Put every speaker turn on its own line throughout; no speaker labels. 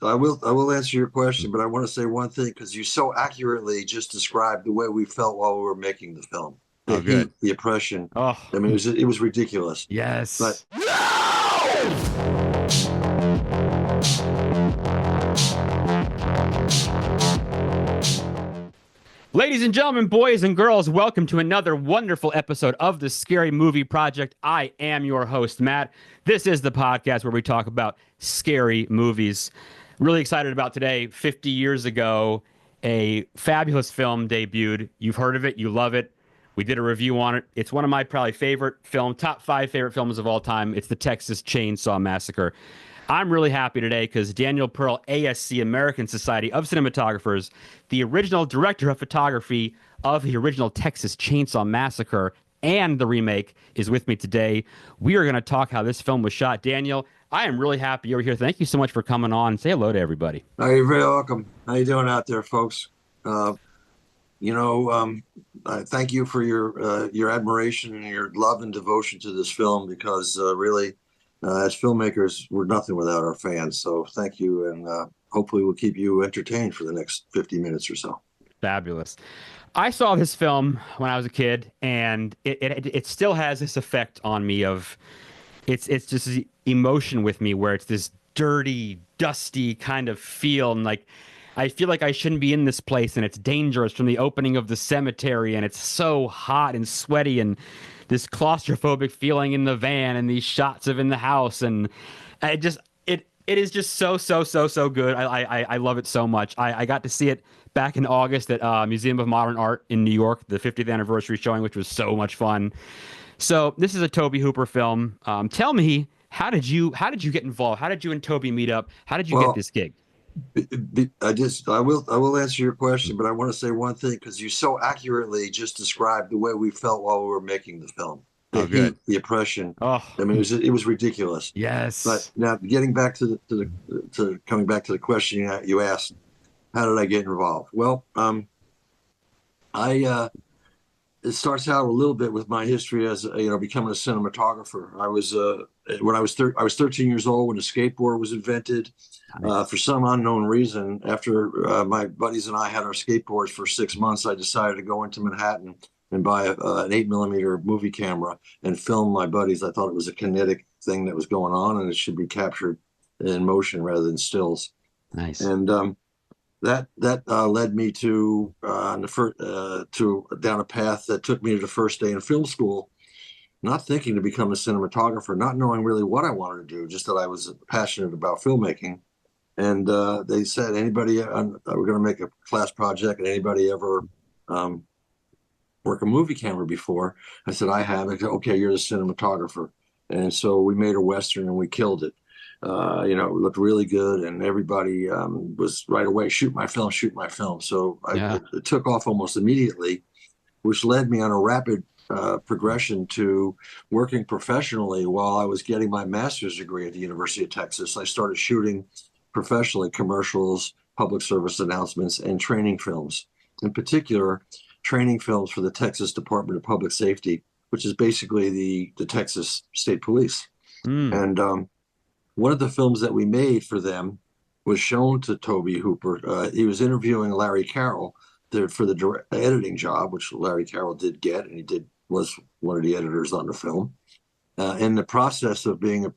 I will answer your question, but I want to say one thing because you so accurately just described the way we felt while we were making the film. The
Oh,
heat,
good.
the oppression.
Oh,
I mean, it was ridiculous. But
yes. Ladies and gentlemen, boys and girls, welcome to another wonderful episode of the Scary Movie Project. I am your host, Matt. This is the podcast where we talk about scary movies. Really excited about today. 50 years ago, a fabulous film debuted. You've heard of it, you love it. We did a review on it. It's one of my probably top 5 favorite films of all time. It's the Texas Chainsaw Massacre. I'm really happy today because Daniel Pearl, ASC, American Society of Cinematographers, the original director of photography of the original Texas Chainsaw Massacre and the remake, is with me today. We are going to talk how this film was shot. Daniel, I am really happy you're here. Thank you so much for coming on. Say hello to everybody.
you're very welcome. How you doing out there, folks? Uh, you know, I thank you for your admiration and your love and devotion to this film because really, as filmmakers, we're nothing without our fans. So thank you, and hopefully we'll keep you entertained for the next 50 minutes or so.
Fabulous. I saw this film when I was a kid, and it still has this effect on me of it's just this emotion with me where it's this dirty, dusty kind of feel, and like I feel like I shouldn't be in this place, and it's dangerous from the opening of the cemetery, and it's so hot and sweaty, and this claustrophobic feeling in the van, and these shots of in the house, and I just it is just so good. I love it so much. I got to see it back in August at Museum of Modern Art in New York, the 50th anniversary showing, which was so much fun. So this is a Tobe Hooper film. Tell me, how did you get involved? How did you and Tobe meet up? How did you get
Well,
this gig?
I will answer your question, but I want to say one thing because you so accurately just described the way we felt while we were making the film. The
Oh, good.
heat, the oppression.
Oh,
I mean, it was ridiculous. But
yes.
now getting back to coming back to the question you asked, how did I get involved? Well, I it starts out a little bit with my history as becoming a cinematographer. I was 13 years old when the skateboard was invented.
Nice.
For some unknown reason, after my buddies and I had our skateboards for 6 months, I decided to go into Manhattan and buy an 8 millimeter movie camera and film my buddies. I thought it was a kinetic thing that was going on, and it should be captured in motion rather than stills.
Nice.
And that led me to down a path that took me to the first day in film school, not thinking to become a cinematographer, not knowing really what I wanted to do, just that I was passionate about filmmaking. And they said, anybody, we're going to make a class project, and anybody ever work a movie camera before? I said, I have. They said, okay, you're the cinematographer. And so we made a Western and we killed it. It looked really good, and everybody was right away, shoot my film, shoot my film. So
Yeah.
it took off almost immediately, which led me on a rapid progression to working professionally while I was getting my master's degree at the University of Texas. I started shooting professionally commercials, public service announcements, and training films. In particular, training films for the Texas Department of Public Safety, which is basically the Texas State Police.
Mm.
And one of the films that we made for them was shown to Tobe Hooper. He was interviewing Larry Carroll for the editing job, which Larry Carroll did get, and was one of the editors on the film. In the process of being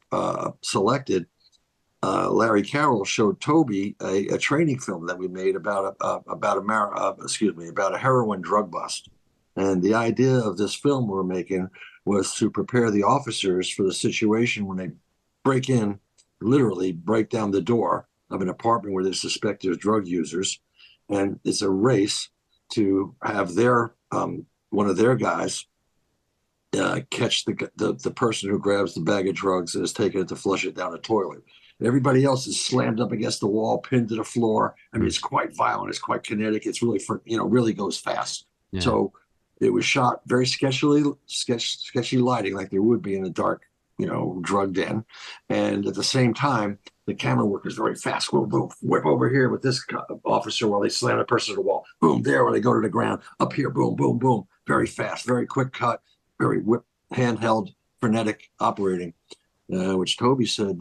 selected, Larry Carroll showed Tobe a training film that we made about a heroin drug bust. And the idea of this film we're making was to prepare the officers for the situation when they literally break down the door of an apartment where they suspect there's drug users, and it's a race to have one of their guys catch the person who grabs the bag of drugs and is taking it to flush it down a toilet. Everybody else is slammed up against the wall, pinned to the floor. I mean,
Mm.
it's quite violent. It's quite kinetic. It's really really goes fast.
Yeah.
So it was shot very sketchy lighting, like there would be in a dark, drug den. And at the same time, the camera work is very fast. Boom, boom, whip over here with this officer while they slam a person to the wall. Boom, there when they go to the ground. Up here, boom, boom, boom. Very fast, very quick cut, very handheld, frenetic operating, which Tobe said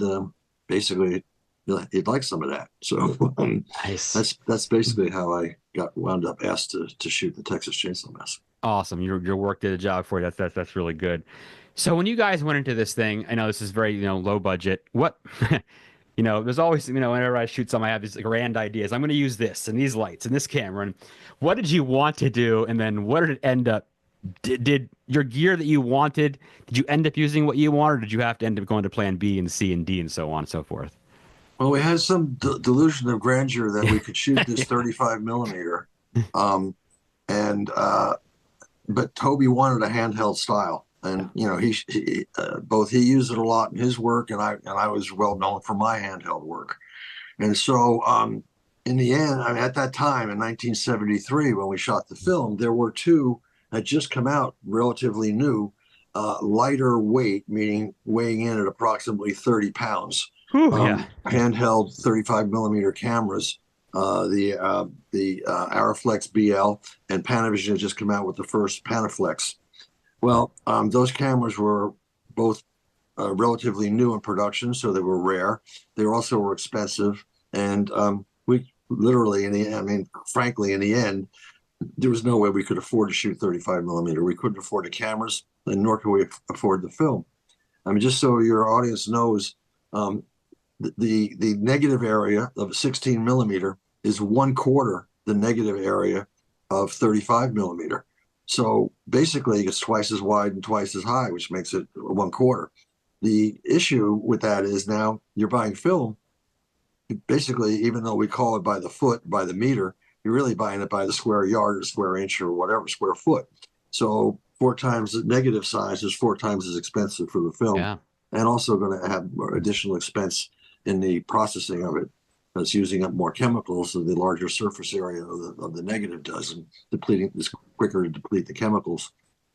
basically he'd like some of that. So
Nice.
that's basically how I got wound up asked to shoot the Texas Chainsaw Massacre.
Awesome. Your work did a job for you. That's really good. So when you guys went into this thing, I know this is very, low budget. What there's always, whenever I shoot something, I have these like, grand ideas. I'm going to use this and these lights and this camera. And what did you want to do? And then what did it end up? Did your gear that you wanted, did you end up using what you wanted? Or did you have to end up going to plan B and C and D and so on and so forth?
Well, we had some delusion of grandeur that we could shoot this 35 millimeter, um, and but Tobe wanted a handheld style, and both he used it a lot in his work, and I was well known for my handheld work, and so in the end, I mean, at that time in 1973 when we shot the film, there were two had just come out, relatively new, lighter weight, meaning weighing in at approximately 30 pounds.
Whew, yeah.
Handheld 35 millimeter cameras, the Ariflex BL, and Panavision had just come out with the first Panaflex. Well, those cameras were both relatively new in production, so they were rare. They also were expensive, and we literally, frankly, in the end, there was no way we could afford to shoot 35 millimeter. We couldn't afford the cameras, and nor could we afford the film. I mean, just so your audience knows, the negative area of 16 millimeter is 1/4 the negative area of 35 millimeter. So basically, it's twice as wide and twice as high, which makes it 1/4. The issue with that is now you're buying film. Basically, even though we call it by the foot, by the meter, you're really buying it by the square yard or square inch or whatever, square foot. So 4 times the negative size is 4 times as expensive for the film,
Yeah.
and also going to have additional expense in the processing of it. It's using up more chemicals than the larger surface area of the negative does, and depleting it's quicker to deplete the chemicals.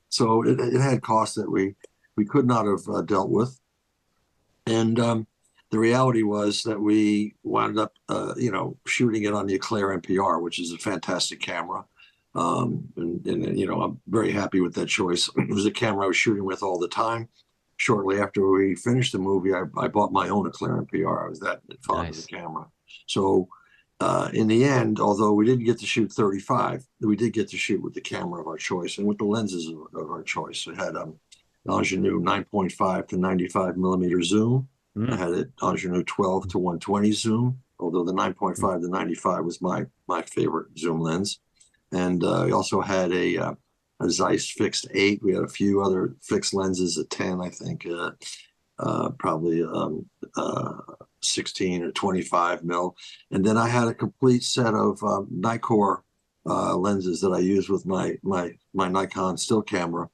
So it had costs that we could not have dealt with, and the reality was that we wound up, shooting it on the Eclair NPR, which is a fantastic camera. I'm very happy with that choice. It was a camera I was shooting with all the time. Shortly after we finished the movie, I bought my own Eclair NPR. I was that fond of the camera. So in the end, although we didn't get to shoot 35, we did get to shoot with the camera of our choice and with the lenses of our choice. It had Ingenue 9.5 to 95 millimeter zoom. I had an Ingenue 12 to 120 zoom, although the 9.5 to 95 was my favorite zoom lens. And I also had a Zeiss fixed 8. We had a few other fixed lenses at 10, I think, probably 16 or 25 mil. And then I had a complete set of Nikkor lenses that I used with my Nikon still camera.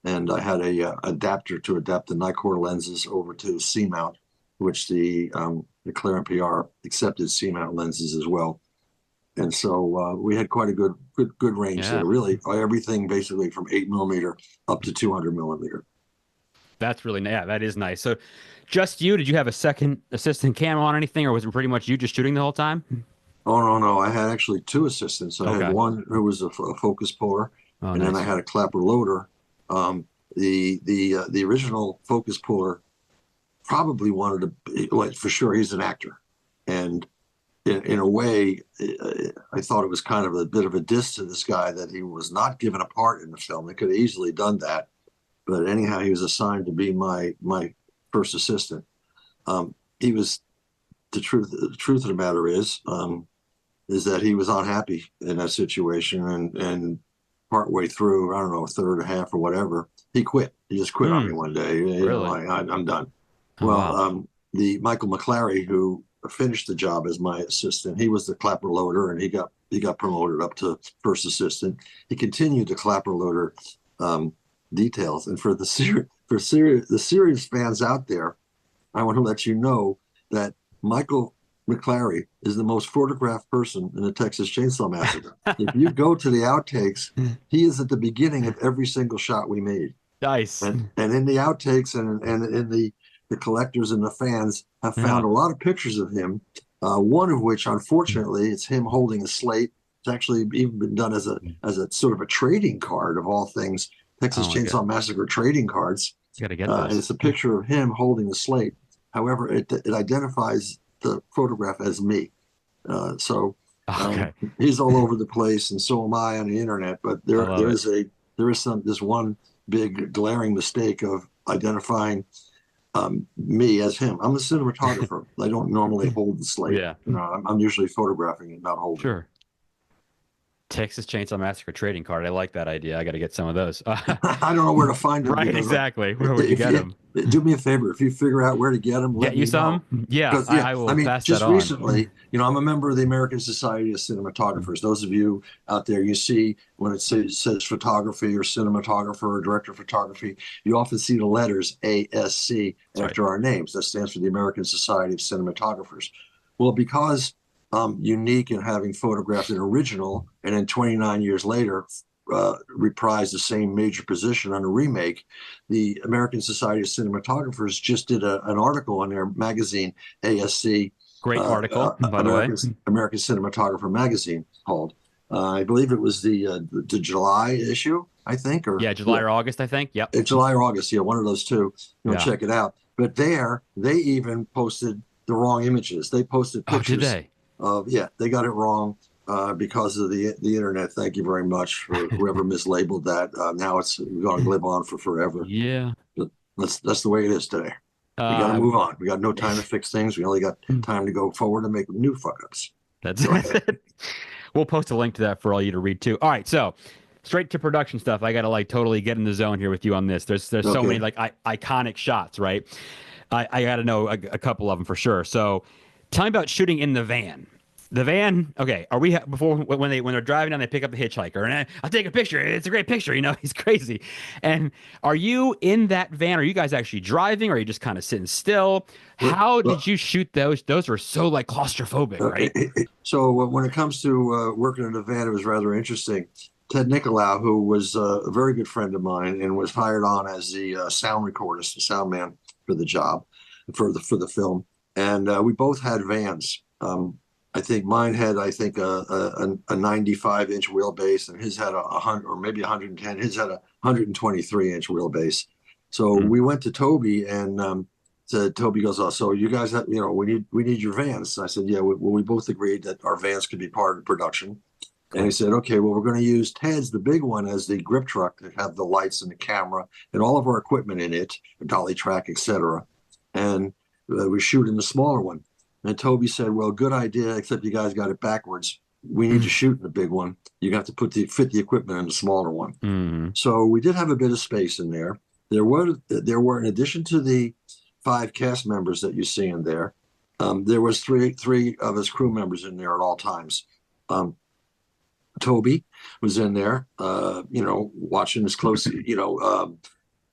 And I had a adapter to adapt the Nikkor lenses over to C-mount, which the Eclair NPR accepted C-mount lenses as well. And so we had quite a good range there. Really, everything basically from 8 millimeter up to 200 millimeter.
That's really, that is nice. So just you, did you have a second assistant cam on anything, or was it pretty much you just shooting the whole time?
Oh, no. I had actually two assistants. I had one who was a focus puller, and then I had a clapper loader. The original focus puller probably wanted to be, like, for sure, he's an actor. And in a way, I thought it was kind of a bit of a diss to this guy that he was not given a part in the film. They could have easily done that. But anyhow, he was assigned to be my first assistant. He was, the truth of the matter is that he was unhappy in that situation, and partway through, I don't know, a third or half or whatever, he quit. He just quit on me one day.
Really?
I'm done.
Oh,
well,
wow.
The Michael McClary, who finished the job as my assistant, he was the clapper loader, and he got promoted up to first assistant. He continued the clapper loader details. And for the serious fans out there, I want to let you know that Michael McClary is the most photographed person in the Texas Chainsaw Massacre. If you go to the outtakes, he is at the beginning of every single shot we made.
Nice.
And in the outtakes and in the collectors and the fans have found a lot of pictures of him. One of which, unfortunately, it's him holding a slate. It's actually even been done as a sort of a trading card of all things. Texas Chainsaw Massacre trading cards.
You got to get those.
And it's a picture of him holding the slate. However, it identifies the photograph as me. So
Okay.
he's all over the place, and so am I on the internet. But
I
there
love it.
there is this one big glaring mistake of identifying me as him. I'm a cinematographer. I don't normally hold the slate.
Yeah,
I'm usually photographing it, not holding it.
sure. Texas Chainsaw Massacre trading card. I like that idea. I got to get some of those.
I don't know where to find them
Right,
because
exactly. Where would you
if
get
you
them?
do me a favor, if you figure out where to get them,
Get
let
you
me
some?
know.
Yeah,
Because yeah,
I
I
will
mean,
pass that
just
on.
recently, I'm a member of the American Society of Cinematographers. Those of you out there, you see when says photography or cinematographer or director of photography, you often see the letters ASC
That's right.
after our names. That stands for the American Society of Cinematographers. Well, because I'm unique in having photographed an original, and then 29 years later, reprised the same major position on a remake, the American Society of Cinematographers just did an article on their magazine, ASC,
Great article, by the way.
American Cinematographer magazine called. I believe it was the July issue, I think, or
Yeah, July
yeah,
or August, I think. Yep.
July or August, yeah, one of those two.
Yeah.
Check it out. But there, they even posted the wrong images. They posted
Oh, did
pictures
they?
of, yeah, they got it wrong because of the internet. Thank you very much for whoever mislabeled that. Now it's going to live on for forever.
Yeah.
But that's the way it is today. We got to
Uh,
move on. We got no time to fix things. We only got time to go forward and make new fuck ups.
that's
Go ahead.
it. We'll post a link to that for all you to read too. All right, so straight to production stuff. I got to like totally get in the zone here with you on this. There's so many
Okay.
like iconic shots, right? I got to know a couple of them for sure. So, tell me about shooting in the van. The van, okay. Are we before when they're driving down, they pick up the hitchhiker, and I'll take a picture. It's a great picture, he's crazy. And are you in that van? Are you guys actually driving? Or are you just kind of sitting still? How did
Well,
you shoot those? Those are so like claustrophobic, right?
so when it comes to working in a van, it was rather interesting. Ted Nicolau, who was a very good friend of mine and was hired on as the sound recordist, the sound man for the job, for the film, and we both had vans. I think mine had, I think, a 95-inch wheelbase, and his had a hundred or maybe 110. His had a 123-inch wheelbase. So
Mm,
we went to Toby and said, Toby goes, oh, so you guys have, we need your vans. And I said, yeah, we both agreed that our vans could be part of production. And he
cool.
said, okay, well, we're going to use Ted's, the big one, as the grip truck to have the lights and the camera and all of our equipment in it, dolly track, etc. And we shoot in the smaller one. And Toby said, well, good idea, except you guys got it backwards. We need to shoot in the big one. You have to fit the equipment in the smaller one.
Mm,
So we did have a bit of space in there. There were in addition to the 5 cast members that you see in there, there was three of his crew members in there at all times. Um, Toby was in there, watching as close.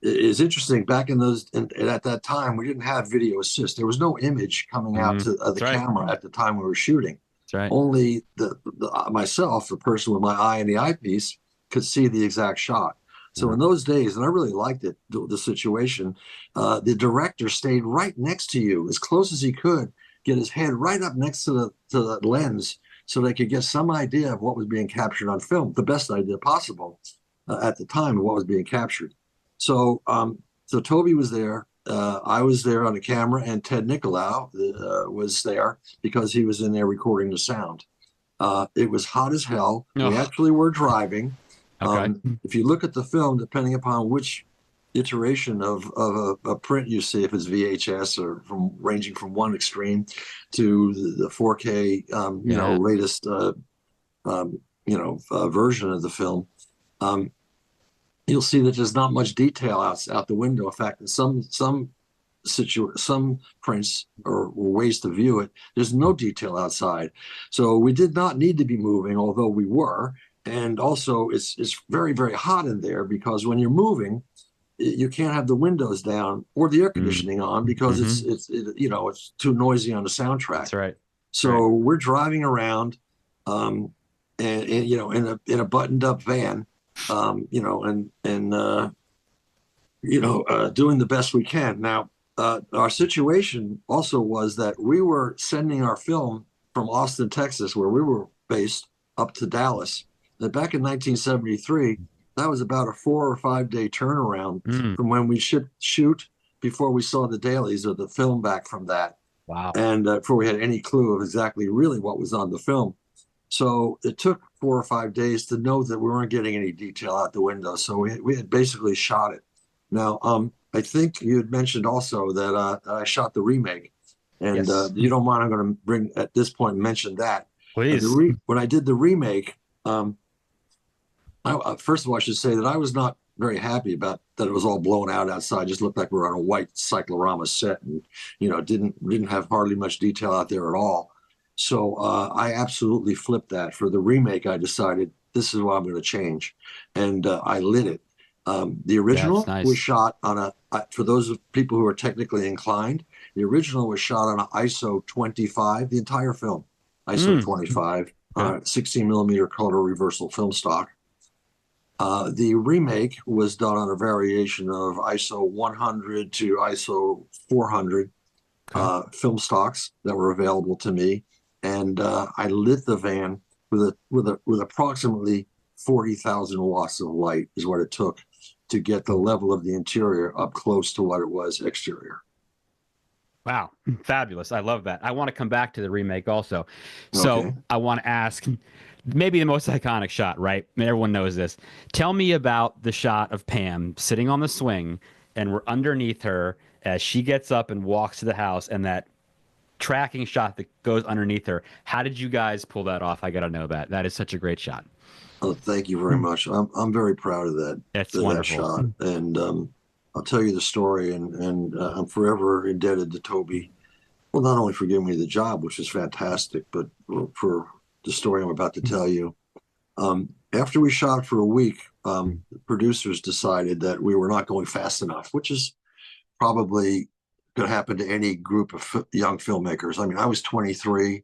It's interesting. Back in those, and at that time, we didn't have video assist. There was no image coming out to
that's
the
right.
camera at the time we were shooting.
That's right.
Only myself, the person with my eye and the eyepiece, could see the exact shot. So
Uh,
in those days, and I really liked it, the situation, the director stayed right next to you as close as he could, get his head right up next to the lens so they could get some idea of what was being captured on film, the best idea possible at the time of what was being captured. So, so Toby was there. I was there on the camera, and Ted Nicolau was there because he was in there recording the sound. It was hot as hell. We
oh,
actually were driving.
okay.
If you look at the film, depending upon which iteration of a print you see, if it's VHS or from ranging from one extreme to the 4K,
Yeah.
latest, version of the film, um, you'll see that there's not much detail out the window. In fact, in some prints or ways to view it, there's no detail outside. So we did not need to be moving, although we were. And also, it's very, very hot in there because when you're moving, you can't have the windows down or the air
Mm,
conditioning on because
mm-hmm.
it's too noisy on the soundtrack.
That's right. That's right.
So we're driving around, um, and in a buttoned up van, doing the best we can. Now, our situation also was that we were sending our film from Austin, Texas, where we were based, up to Dallas. And back in 1973, that was about a 4 or 5 day turnaround
Mm,
from when we shoot before we saw the dailies or the film back from that.
Wow.
and before we had any clue of exactly really what was on the film. So it took 4 or 5 days to know that we weren't getting any detail out the window. So we had basically shot it. Now, I think you had mentioned also that I shot the remake, and
Yes.
you don't mind, I'm going to bring at this point mention that
Please.
when I did the remake, first of all, I should say that I was not very happy about that it was all blown out outside. It just looked like we were on a white cyclorama set, and didn't have hardly much detail out there at all. So I absolutely flipped that. For the remake, I decided this is what I'm going to change, and I lit it. The
That's
original was
nice.
shot on for those of people who are technically inclined, the original was shot on an ISO 25, the entire film, ISO
Mm.
25,
Okay.
16 millimeter color reversal film stock. The remake was done on a variation of ISO 100 to ISO 400
Okay.
film stocks that were available to me, and I lit the van with approximately 40,000 watts of light is what it took to get the level of the interior up close to what it was exterior.
Wow. Fabulous. I love that. I want to come back to the remake also. So
Okay.
I want to ask maybe the most iconic shot, right? I mean, everyone knows this. Tell me about the shot of Pam sitting on the swing and we're underneath her as she gets up and walks to the house and that tracking shot that goes underneath her. How did you guys pull that off? I got to know that. That is such a great shot.
Oh, thank you very much. I'm very proud of
It's
that
wonderful.
shot, and I'll tell you the story, and I'm forever indebted to Toby. Well, not only for giving me the job, which is fantastic, but for the story I'm about to tell you. After we shot for a week, the producers decided that we were not going fast enough, which is probably could happen to any group of young filmmakers. I mean, I was 23.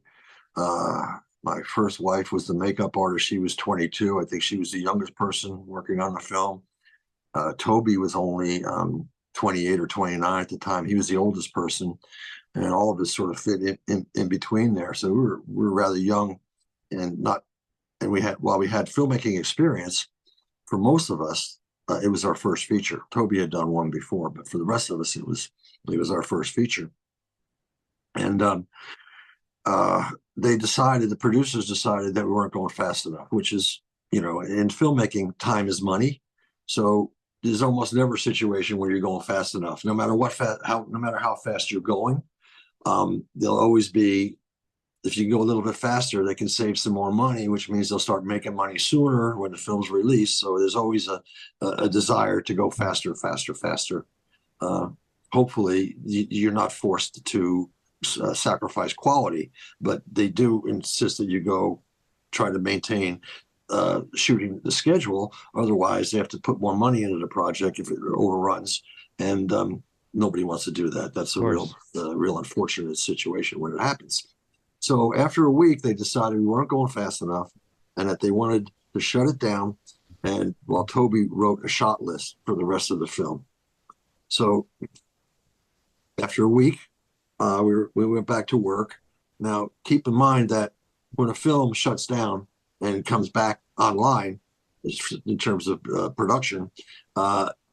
My first wife was the makeup artist. She was 22. I think she was the youngest person working on the film. Toby was only 28 or 29 at the time. He was the oldest person, and all of us sort of fit in between there. So we were rather young, and not and we had while we had filmmaking experience, for most of us, it was our first feature. Toby had done one before, but for the rest of us, it was our first feature. And the producers decided that we weren't going fast enough, which is, in filmmaking, time is money. So there's almost never a situation where you're going fast enough. No matter how fast you're going, there'll always be, if you can go a little bit faster, they can save some more money, which means they'll start making money sooner when the film's released. So there's always a desire to go faster, faster, faster. Uh, Hopefully, you're not forced to sacrifice quality, but they do insist that you go try to maintain shooting the schedule. Otherwise, they have to put more money into the project if it overruns, and nobody wants to do that. That's
Of
a
course.
real unfortunate situation when it happens. So after a week, they decided we weren't going fast enough, and that they wanted to shut it down. And while Toby wrote a shot list for the rest of the film. So after a week, we went back to work. Now, keep in mind that when a film shuts down and comes back online, in terms of production,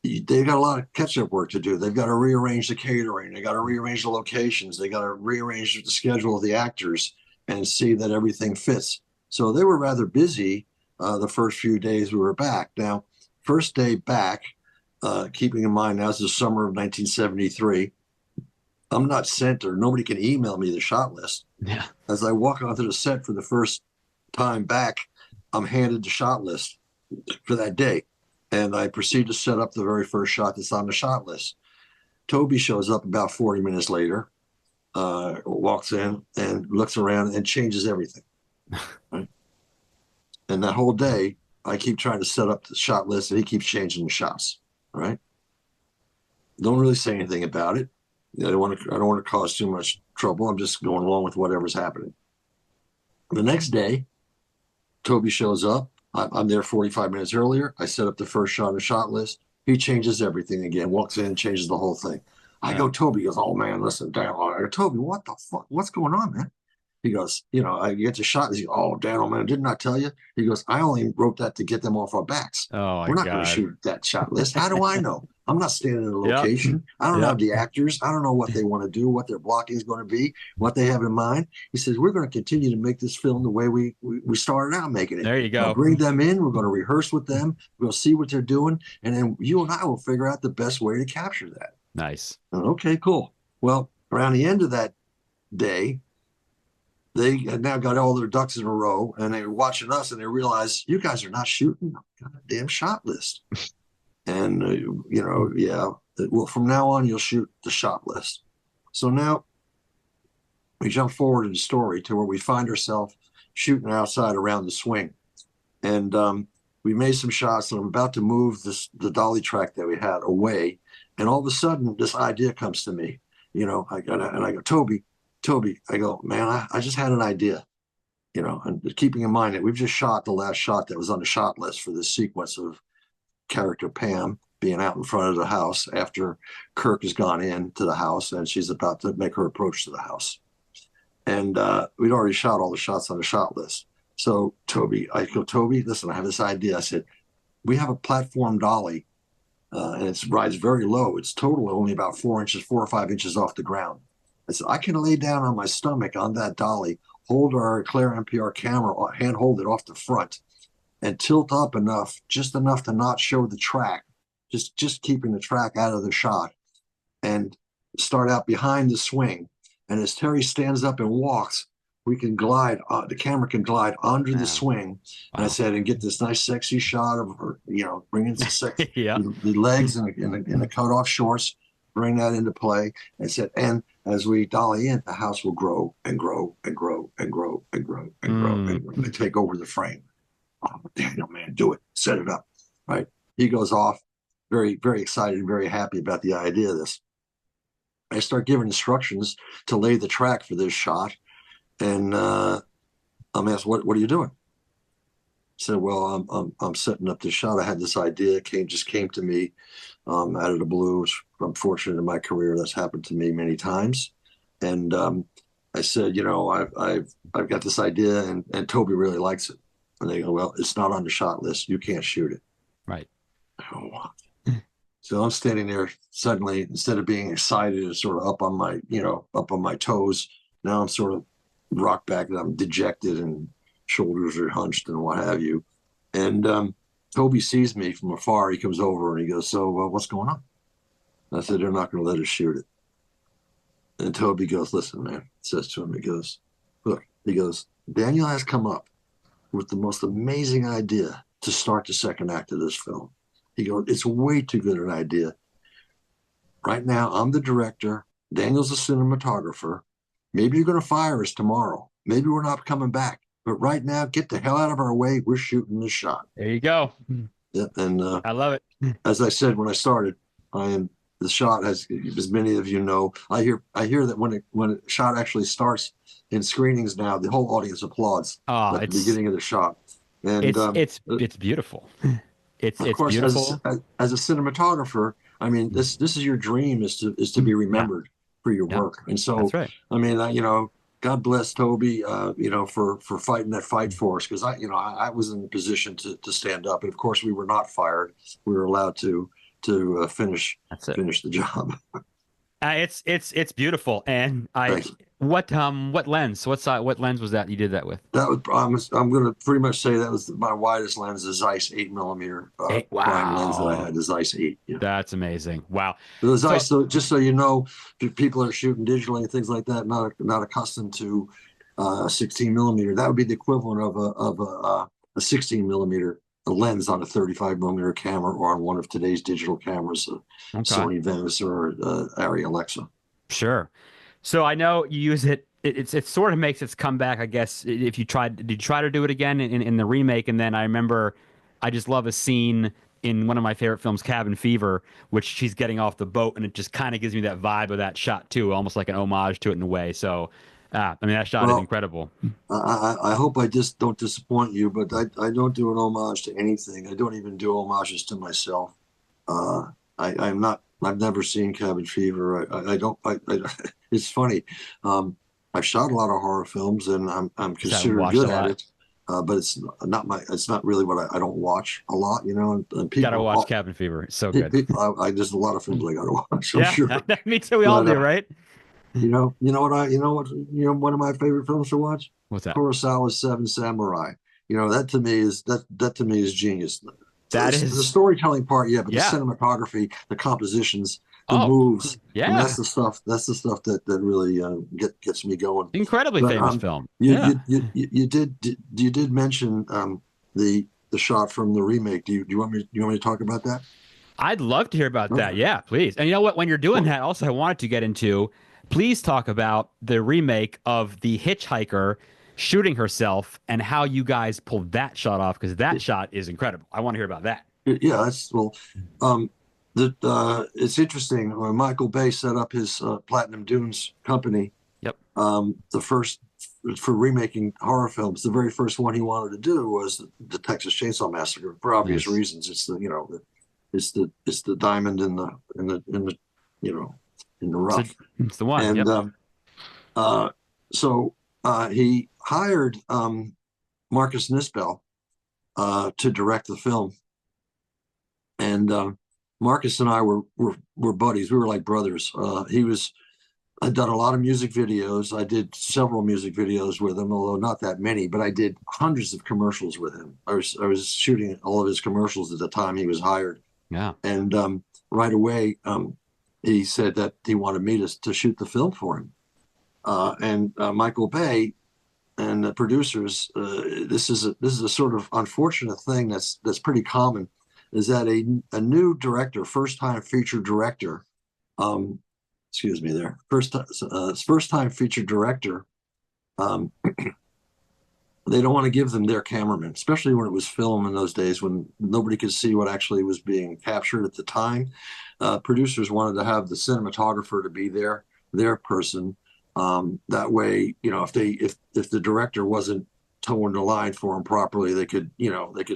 they've got a lot of catch-up work to do. They've got to rearrange the catering. They got to rearrange the locations. They got to rearrange the schedule of the actors and see that everything fits. So they were rather busy the first few days we were back. Now, first day back, keeping in mind now is the summer of 1973. I'm not sent, or nobody can email me the shot list.
Yeah.
As I walk onto the set for the first time back, I'm handed the shot list for that day. And I proceed to set up the very first shot that's on the shot list. Toby shows up about 40 minutes later, walks in and looks around and changes everything. Right? And that whole day, I keep trying to set up the shot list, and he keeps changing the shots. Right? Don't really say anything about it. I don't want to cause too much trouble. I'm just going along with whatever's happening. The next day, Toby shows up. I'm there 45 minutes earlier. I set up the first shot on the shot list. He changes everything again, walks in, changes the whole thing. I
Yeah.
go, Toby. He goes, oh man, listen, damn. I go, Toby, what the fuck? What's going on, man? He goes, I get the shot. He goes, oh, Daniel, man, didn't I tell you? He goes, I only wrote that to get them off our backs.
Oh my
We're not going to
God.
shoot that shot list. How do I know? I'm not standing in a
Yep.
location. I don't have
Yep.
the actors. I don't know what they want to do, what their blocking is going to be, what they have in mind. He says, we're going to continue to make this film the way we started out making it.
There you
I'll
go.
bring them in. We're going to rehearse with them. We'll see what they're doing. And then you and I will figure out the best way to capture that.
Nice.
Okay, cool. Well, around the end of that day, they had now got all their ducks in a row, and they were watching us, and they realized you guys are not shooting a goddamn shot list. And yeah, well, from now on you'll shoot the shot list. So now we jump forward in the story to where we find ourselves shooting outside around the swing, and we made some shots, and I'm about to move the dolly track that we had away, and all of a sudden this idea comes to me. I go, Tobe, I go, man, I just had an idea, and keeping in mind that we've just shot the last shot that was on the shot list for this sequence of character Pam being out in front of the house after Kirk has gone into the house and she's about to make her approach to the house. And we'd already shot all the shots on the shot list. So I go, Tobe, listen, I have this idea. I said, we have a platform dolly and it rides very low. It's total only about 4 or 5 inches off the ground. I said, I can lay down on my stomach on that dolly, hold our Claire NPR camera, hand hold it off the front, and tilt up enough, just enough to not show the track, just keeping the track out of the shot, and start out behind the swing. And as Terry stands up and walks, we can glide, the camera can glide under the swing. Wow. And I said, and get this nice sexy shot of her, bringing the sex,
Yeah.
the legs and the cut off shorts, bring that into play. And said, and as we dolly in, the house will grow and grow and grow and grow and grow and grow and grow and take over the frame. Oh, Daniel, man, do it. Set it up. Right. He goes off, very, very excited and very happy about the idea of this. I start giving instructions to lay the track for this shot. And I'm asked, what are you doing? I said, well, I'm setting up this shot. I had this idea. It just came to me out of the blue, which I'm fortunate in my career. That's happened to me many times. And I said, I've got this idea and Tobe really likes it. And they go, well, it's not on the shot list. You can't shoot it.
Right.
Oh, what? So I'm standing there suddenly, instead of being excited and sort of up on my toes, now I'm sort of rocked back and I'm dejected and shoulders are hunched and what have you. And Tobe sees me from afar. He comes over and he goes, so what's going on? And I said, they're not going to let us shoot it. And Tobe goes, listen, man, says to him, he goes, look, Daniel has come up with the most amazing idea to start the second act of this film. He goes, it's way too good an idea. Right now, I'm the director. Daniel's the cinematographer. Maybe you're going to fire us tomorrow. Maybe we're not coming back. But right now, get the hell out of our way. We're shooting this shot.
There you go.
Yeah, and
I love it.
As I said when I started, the shot, as many of you know, I hear that when a shot actually starts in screenings now, the whole audience applauds at the beginning of the shot. And
it's beautiful. It's
course,
beautiful.
As a cinematographer, I mean, this is your dream is to be remembered for your work. And so,
that's right.
I mean, God bless Tobe, for fighting that fight for us, because I was in a position to stand up, and of course we were not fired. We were allowed to finish the job.
It's beautiful, and what lens? What lens was that you did that with?
That was I'm going to pretty much say that was my widest lens, the Zeiss 8mm prime lens that I had, the Zeiss 8. Yeah.
That's amazing. Wow.
The Zeiss, so just so you know, people are shooting digitally and things like that, not accustomed to 16mm. That would be the equivalent of a 16mm lens on a 35mm camera or on one of today's digital cameras, Sony Venice or Arri Alexa.
Sure. So I know you use it. It sort of makes its comeback, I guess. If you did you try to do it again in the remake? And then I remember, I just love a scene in one of my favorite films, Cabin Fever, which she's getting off the boat, and it just kind of gives me that vibe of that shot too, almost like an homage to it in a way. So, I mean, that shot is incredible.
I hope I just don't disappoint you, but I don't do an homage to anything. I don't even do homages to myself. I've never seen Cabin Fever. It's funny. I've shot a lot of horror films, and I'm
Just haven't
considered
watched a
good at
lot.
it. But it's not really what I don't watch a lot, you know. And
Gotta
people,
watch Cabin Fever. It's so good.
there's a lot of films I got to watch, I'm
Yeah,
sure.
me too. We all
But
do, right?
one of my favorite films to watch,
What's that?
Kurosawa's Seven Samurai. That to me is genius.
That
The
is,
storytelling part, yeah, but the
yeah.
cinematography, the compositions, the
Oh,
moves. I mean,
yeah.
that's the stuff that really gets me going.
Incredibly
But
famous film. Yeah.
you did mention the shot from the remake. Do you want me to talk about that?
I'd love to hear about that.
Okay.
Yeah, please. And you know what? When you're doing
Well,
that, also, I wanted to get into, please talk about the remake of the hitchhiker shooting herself and how you guys pulled that shot off, because that shot is incredible. I want to hear about that.
yeah, that's well. Um, it's interesting. When Michael Bay set up his Platinum Dunes company,
Yep.
the first for remaking horror films, the very first one he wanted to do was the Texas Chainsaw Massacre for obvious
Nice.
reasons. It's the diamond in the you know in the
So
rough.
it's the one.
And
Yep.
uh, so he hired Marcus Nispel to direct the film, and Marcus and I were buddies. We were like brothers. I'd done a lot of music videos. I did several music videos with him, although not that many, but I did hundreds of commercials with him. I was shooting all of his commercials at the time he was hired.
Yeah.
And right away, he said that he wanted me to shoot the film for him. And Michael Bay and the producers, this is a sort of unfortunate thing that's pretty common, is that a new director, first time feature director, um, excuse me, there, first time feature director, um, they don't want to give them their cameraman, especially when it was film in those days when nobody could see what actually was being captured at the time. Producers wanted to have the cinematographer to be their person. That way, you know, if the director wasn't towing the line for them properly, they could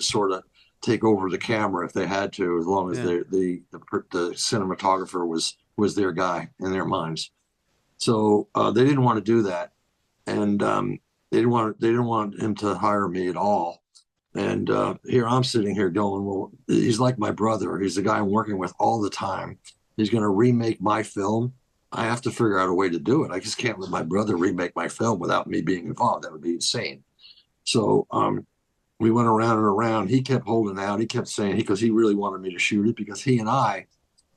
sort of take over the camera if they had to, as long as
Yeah.
the cinematographer was their guy in their minds. So they didn't want to do that, and they didn't want him to hire me at all. And here I'm sitting here going, well, he's like my brother. He's the guy I'm working with all the time. He's going to remake my film. I have to figure out a way to do it. I just can't let my brother remake my film without me being involved. That would be insane. So we went around and around. He kept holding out. He kept saying, because he really wanted me to shoot it, because he and I,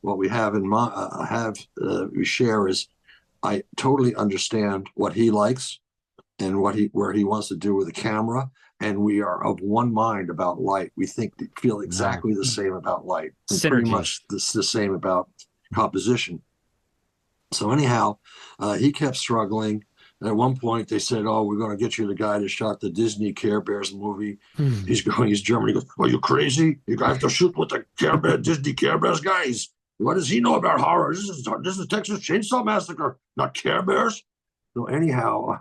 what we have in my we share is I totally understand what he likes and where he wants to do with the camera, and we are of one mind about light. We feel
Wow.
exactly the same about light, and pretty
Synergy.
much the same about composition. So anyhow, he kept struggling. At one point, they said, "Oh, we're going to get you the guy that shot the Disney Care Bears movie." He's German. He goes, "Are you crazy? You have to shoot with the Disney Care Bears guys. What does he know about horror? This is Texas Chainsaw Massacre, not Care Bears." So anyhow,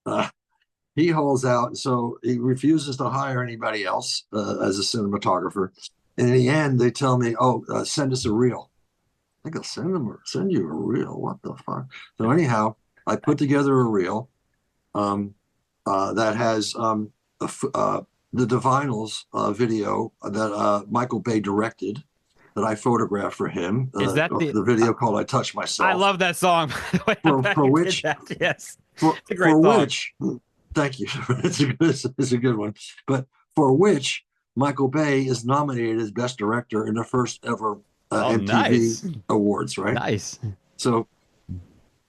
uh, he holds out, so he refuses to hire anybody else as a cinematographer. And in the end, they tell me, "Oh, send us a reel." I go, send you a reel. What the fuck? So anyhow, I put together a reel um, that has the Divinals video that Michael Bay directed, that I photographed for him.
Is that
The video called "I Touch
I
Myself,"
love that song, by the way. I'm glad
for
you did
which
that. Yes.
for
It's a
for
great song.
which thank you. It's a good one. But for which Michael Bay is nominated as best director in the first ever
Oh,
MTV
nice.
awards, right?
Nice.
So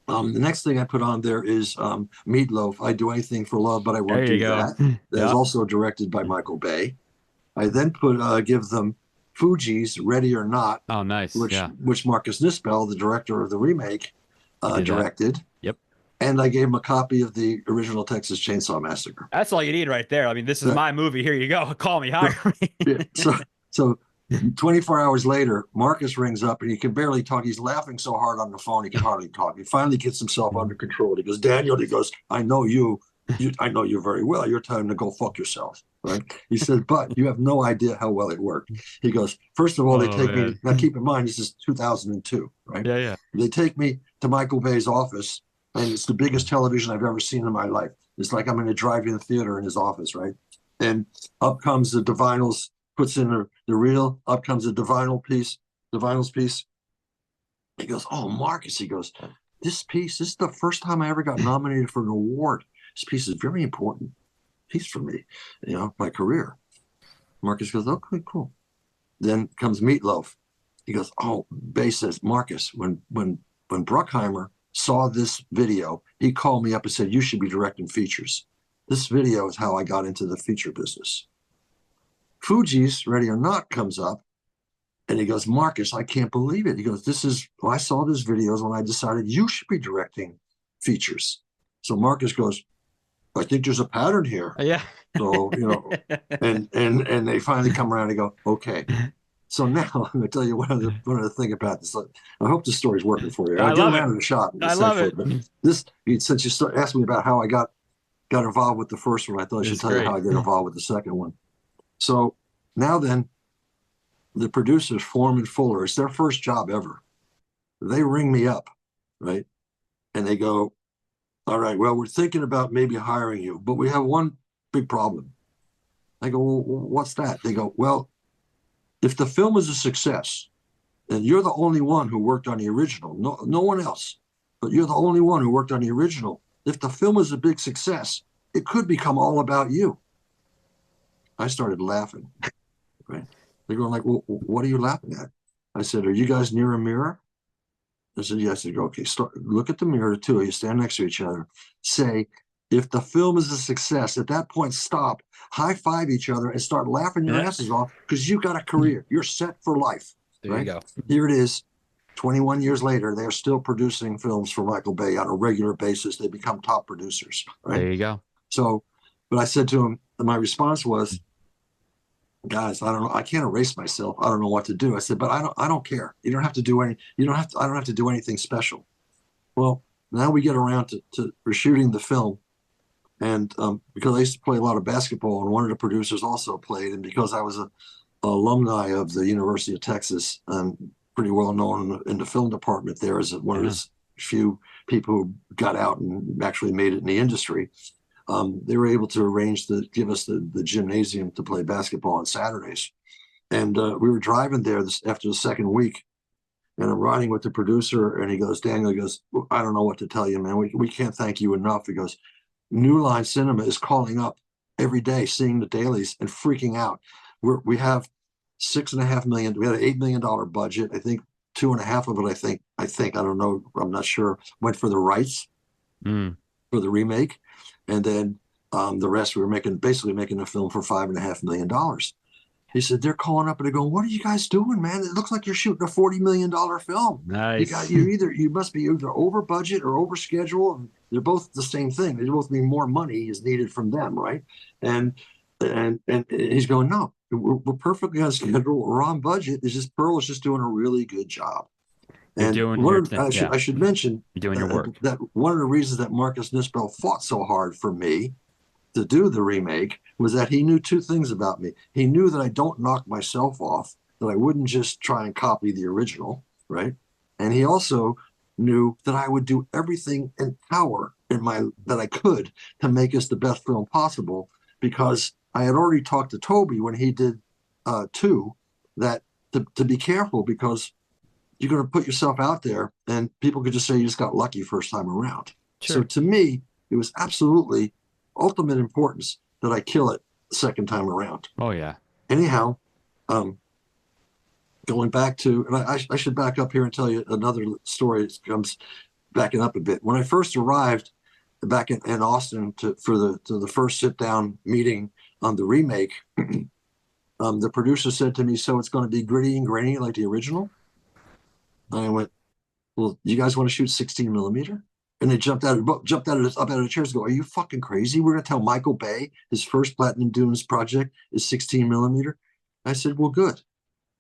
the next thing I put on there is Meatloaf, "I Do Anything for Love, But I Won't
There you
Do
go.
That." That is
Yep.
also directed by Michael Bay. I then give them Fuji's "Ready or Not,"
Oh, nice. Yeah.
which Marcus Nispel, the director of the remake,
He did that.
directed.
Yep.
And I gave him a copy of the original Texas Chainsaw Massacre.
That's all you need right there. I mean, this is
That,
my movie. Here you go. Call me, hire
so,
me.
yeah, so 24 hours later, Marcus rings up and he can barely talk. He's laughing so hard on the phone, he can hardly talk. He finally gets himself under control. He goes, "Daniel," he goes, "I know I know you very well. You're telling to go fuck yourself." Right? He said, "But you have no idea how well it worked." He goes, "First of all, they
Oh,
take me,
man.
now keep in mind, this is 2002, right?
Yeah, yeah.
They take me to Michael Bay's office and it's the biggest television I've ever seen in my life. It's like I'm in a drive-in theater in his office, right? And up comes the divinals, puts in the reel. Up comes the divinals piece. He goes, "Oh, Marcus," he goes, this is the first time I ever got nominated for an award. This piece is very important piece for me, my career." Marcus goes, "Okay, cool." Then comes Meatloaf. He goes, "Oh," Bass says, "Marcus, when Bruckheimer saw this video, he called me up and said, you should be directing features. This video is how I got into the feature business." Fuji's Ready or Not comes up, and he goes, "Marcus, I can't believe it." He goes, I saw this videos when I decided you should be directing features." So Marcus goes, "I think there's a pattern here."
Yeah.
So, and they finally come around and go, "Okay." So now I'm going to tell you one other thing about this. I hope this story's working for you.
I
I'll get
love
around
it.
to the shot
I love
essentially.
it.
But since you asked me about how I got involved with the first one, I thought I should
It's
tell you
great.
how I get involved with the second one. So now then, the producers, Foreman Fuller, it's their first job ever. They ring me up, right? And they go, "All right, well, we're thinking about maybe hiring you, but we have one big problem." I go, "Well, what's that?" They go, "Well, if the film is a success, and you're the only one who worked on the original, no one else, but you're the only one who worked on the original. If the film is a big success, it could become all about you." I started laughing, right? They're going like, "Well, what are you laughing at?" I said, "Are you guys near a mirror?" I said, "Yes." They go, "Okay, look at the mirror, the two of you, stand next to each other. Say, if the film is a success, at that point, stop, high five each other, and start laughing your
Yeah.
asses off because you've got a career. You're set for life."
There you
Right?
go.
Here it is. 21 years later, they're still producing films for Michael Bay on a regular basis. They become top producers. Right?
There you go.
So, but I said to him, my response was, "Guys, I don't know. I can't erase myself. I don't know what to do." I said, "But I don't care. You don't have to do any, you don't have to, I don't have to do anything special." Well, now we get around to shooting the film. And because I used to play a lot of basketball, and one of the producers also played, and because I was a alumni of the University of Texas, and pretty well known in the film department there as one of the few people who got out and actually made it in the industry, they were able to give us the gymnasium to play basketball on Saturdays. And we were driving there after the second week, and I'm riding with the producer, and he goes, "Daniel," he goes, "I don't know what to tell you, man. We can't thank you enough." He goes, "New Line Cinema is calling up every day, seeing the dailies and freaking out. We have $6.5 million. We had an $8 million budget. I think 2.5 of it, I don't know, I'm not sure, went for the rights for the remake, and then the rest we were basically making a film for $5.5 million." He said, "They're calling up and they're going, 'What are you guys doing, man? It looks like you're shooting a $40 million film.
Nice.
You must be either over budget or over schedule.' And they're both the same thing. They both mean more money is needed from them, right?" And he's going, "No, we're perfectly on schedule. We're on budget. It's just Pearl is just doing a really good job."
You're
And
doing your thing.
I should mention
You're doing your work.
that one of the reasons that Marcus Nispel fought so hard for me to do the remake was that he knew two things about me. He knew that I don't knock myself off, that I wouldn't just try and copy the original, right? And he also knew that I would do everything in power that I could to make us the best film possible, because I had already talked to Tobe when he did two, that to be careful, because you're going to put yourself out there and people could just say you just got lucky first time around.
Sure.
So to me, it was absolutely ultimate importance that I kill it the second time around.
Oh, yeah.
Anyhow, going back to, and I should back up here and tell you another story that comes backing up a bit. When I first arrived back in Austin for the first sit down meeting on the remake, the producer said to me, "So it's going to be gritty and grainy like the original?" And I went, "Well, you guys want to shoot 16 millimeter?" And they jumped up out of the chairs and go, "Are you fucking crazy? We're going to tell Michael Bay his first Platinum Dunes project is 16 millimeter?" I said, "Well, good,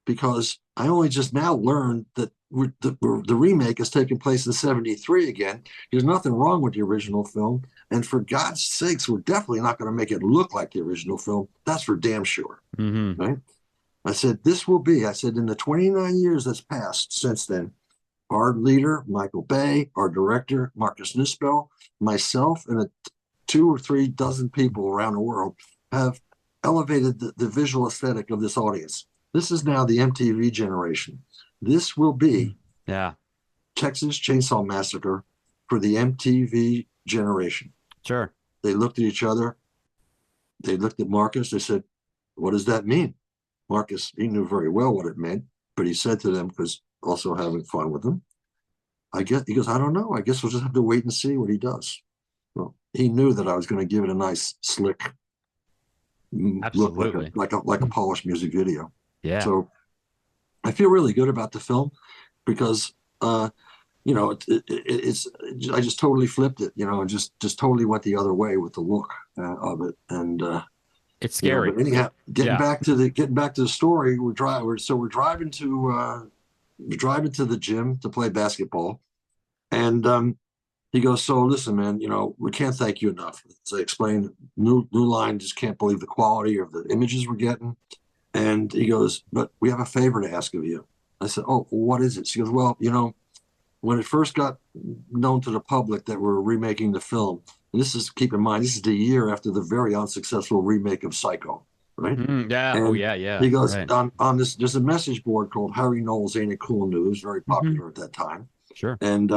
because I only just now learned that the remake is taking place in 73 again. There's nothing wrong with the original film. And for God's sakes, we're definitely not going to make it look like the original film. That's for damn sure." Right? I said, I said, in the 29 years that's passed since then, our leader, Michael Bay, our director, Marcus Nispel, myself, and 2 or 3 dozen people around the world have elevated the visual aesthetic of this audience. This is now the MTV generation. This will be
Yeah.
Texas Chainsaw Massacre for the MTV generation.
Sure.
They looked at each other. They looked at Marcus. They said, "What does that mean?" Marcus, he knew very well what it meant, but he said to them, because also having fun with them, I guess, he goes, "I don't know. I guess we'll just have to wait and see what he does." Well, he knew that I was going to give it a nice, slick look,
Absolutely.
like a polished music video.
Yeah.
So I feel really good about the film because you know, it's I just totally flipped it, you know, and just totally went the other way with the look of it, and
It's
you know.
scary.
But anyhow,
Yeah.
getting back to the story, we're driving to the gym to play basketball, and he goes, "So listen, man, you know, we can't thank you enough." So I explained, new line, just can't believe the quality of the images we're getting, and he goes, "But we have a favor to ask of you." I said, "Oh, what is it?" She goes, "Well, you know, when it first got known to the public that we're remaking the film, and this is, keep in mind, this is the year after the very unsuccessful remake of Psycho, right?"
Yeah. Oh,
And
yeah. Yeah.
he goes,
Right.
on this, there's a message board called Harry Knowles Ain't It Cool News, very popular at that time.
Sure.
And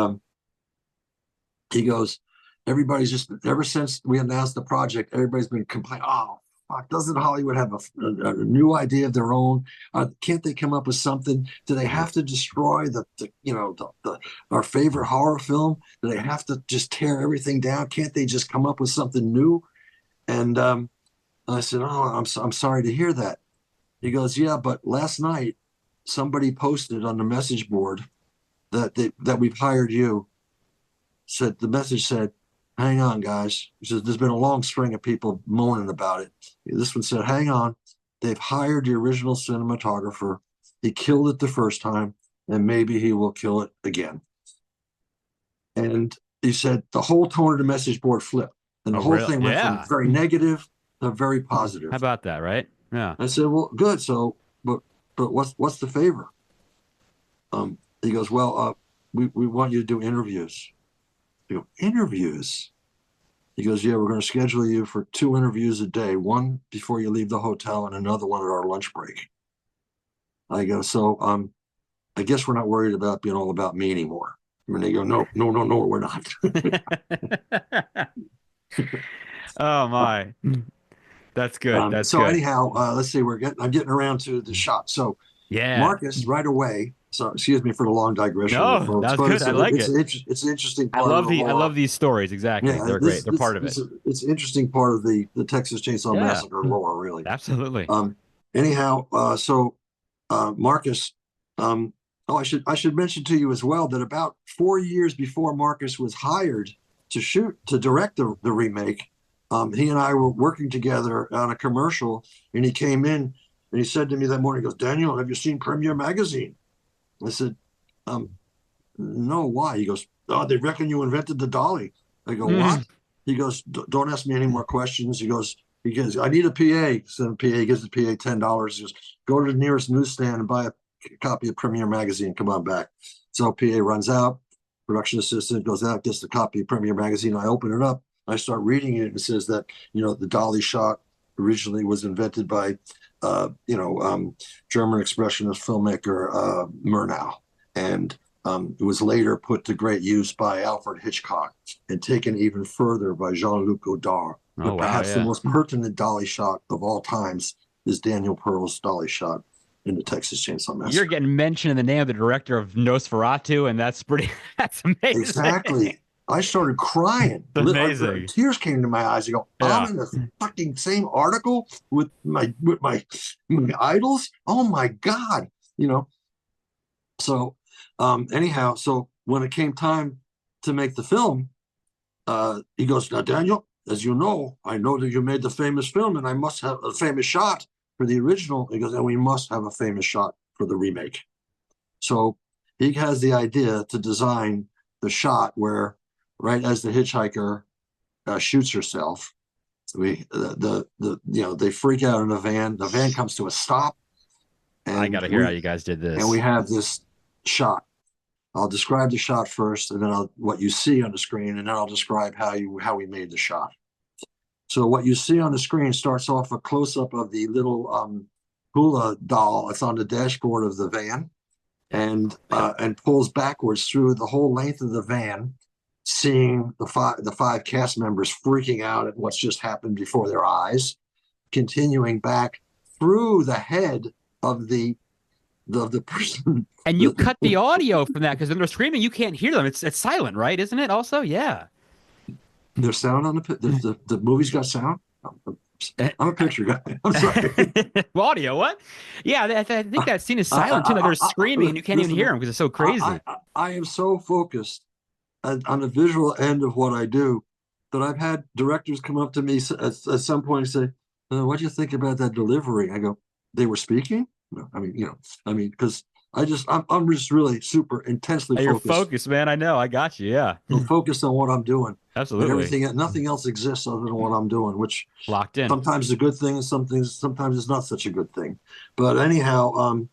he goes, everybody's just, ever since we announced the project, everybody's been complaining, "Oh, fuck, doesn't Hollywood have a new idea of their own? Can't they come up with something? Do they have to destroy the you know, our favorite horror film? Do they have to just tear everything down? Can't they just come up with something new?" And I said, "Oh, I'm sorry to hear that." He goes, "Yeah, but last night somebody posted on the message board that we've hired you." Said, the message said, "Hang on, guys." He says, "There's been a long string of people moaning about it." This one said, "Hang on. They've hired the original cinematographer. He killed it the first time, and maybe he will kill it again." And he said the whole tone of the message board flipped, and the
Oh,
whole
real.
thing went from
Yeah.
very negative to very
How
positive.
about that? Right. Yeah.
I said, "Well, good. So, but what's the favor?" He goes, "Well, we want you to do interviews." I go, "Interviews?" He goes, "Yeah, we're going to schedule you for 2 interviews a day, one before you leave the hotel and another one at our lunch break." I go, "So I guess we're not worried about being all about me anymore." And they go, "No, no, no, no, we're not."
Oh my. That's good. That's
So
good.
anyhow, let's see, I'm getting around to the shot. So
Yeah.
Marcus, right away. So excuse me for the long digression there,
No,
folks,
that's
but
good. I like it.
it's an interesting
I
part of
love
the
the I
lore.
love these stories. Exactly.
Yeah,
They're great. They're part of it.
it's an interesting part of the Texas Chainsaw
Yeah.
Massacre lore, really.
Absolutely.
Um, anyhow, so Marcus, oh, I should mention to you as well that about 4 years before Marcus was hired to direct the remake, he and I were working together on a commercial, and he came in and he said to me that morning, he goes, "Daniel, have you seen Premiere Magazine?" I said, um, "No, why?" He goes, "Oh, they reckon you invented the dolly." I go,
Mm.
"What?" He goes, "Don't ask me any more questions." He goes, "I need a PA." So the PA gives the PA $10. He goes, "Go to the nearest newsstand and buy a copy of Premiere Magazine. Come on back." So PA runs out. Production assistant goes out, gets the copy of Premiere Magazine. I open it up. I start reading it, and it says that, you know, the dolly shot originally was invented by, German expressionist filmmaker Murnau, and it was later put to great use by Alfred Hitchcock and taken even further by Jean-Luc Godard.
Oh
But
wow.
perhaps the
Yeah.
most pertinent dolly shot of all times is Daniel Pearl's dolly shot in the Texas Chainsaw
You're
Massacre.
getting mentioned in the name of the director of Nosferatu, and that's pretty. That's amazing.
Exactly. I started crying.
It's amazing.
Tears came to my eyes. I go, "I'm
Yeah.
in the fucking same article with my idols. Oh my God!" You know. So, anyhow, so when it came time to make the film, he goes, "Now, Daniel, as you know, I know that you made the famous film, and I must have a famous shot for the original." He goes, "And we must have a famous shot for the remake." So he has the idea to design the shot where, right as the hitchhiker shoots herself, they freak out in the van. The van comes to a stop,
I
and
gotta hear how you guys did
we
this.
have this shot. I'll describe the shot first, and then what you see on the screen, and then I'll describe how we made the shot. So what you see on the screen starts off a close-up of the little hula doll. It's on the dashboard of the van, and pulls backwards through the whole length of the van, seeing the five cast members freaking out at what's just happened before their eyes, continuing back through the head of the person.
And you cut the audio from that because when they're screaming, you can't hear them. It's silent, right? Isn't it? Also, yeah.
There's sound on the movie's got sound. I'm a picture guy. I'm sorry.
Audio, what? Yeah, I think that scene is silent too. They're screaming and you can't even hear them because it's so crazy.
I am so focused on the visual end of what I do that I've had directors come up to me at some point and say, "What do you think about that delivery?" I go, "They were speaking." No, because I'm just really super intensely
Hey, you're
focused.
focused, man. I know. I got you. Yeah.
I'm focused on what I'm doing.
Absolutely.
And nothing else exists other than what I'm doing, which
Locked in.
sometimes is a good thing, and sometimes it's not such a good thing. But anyhow,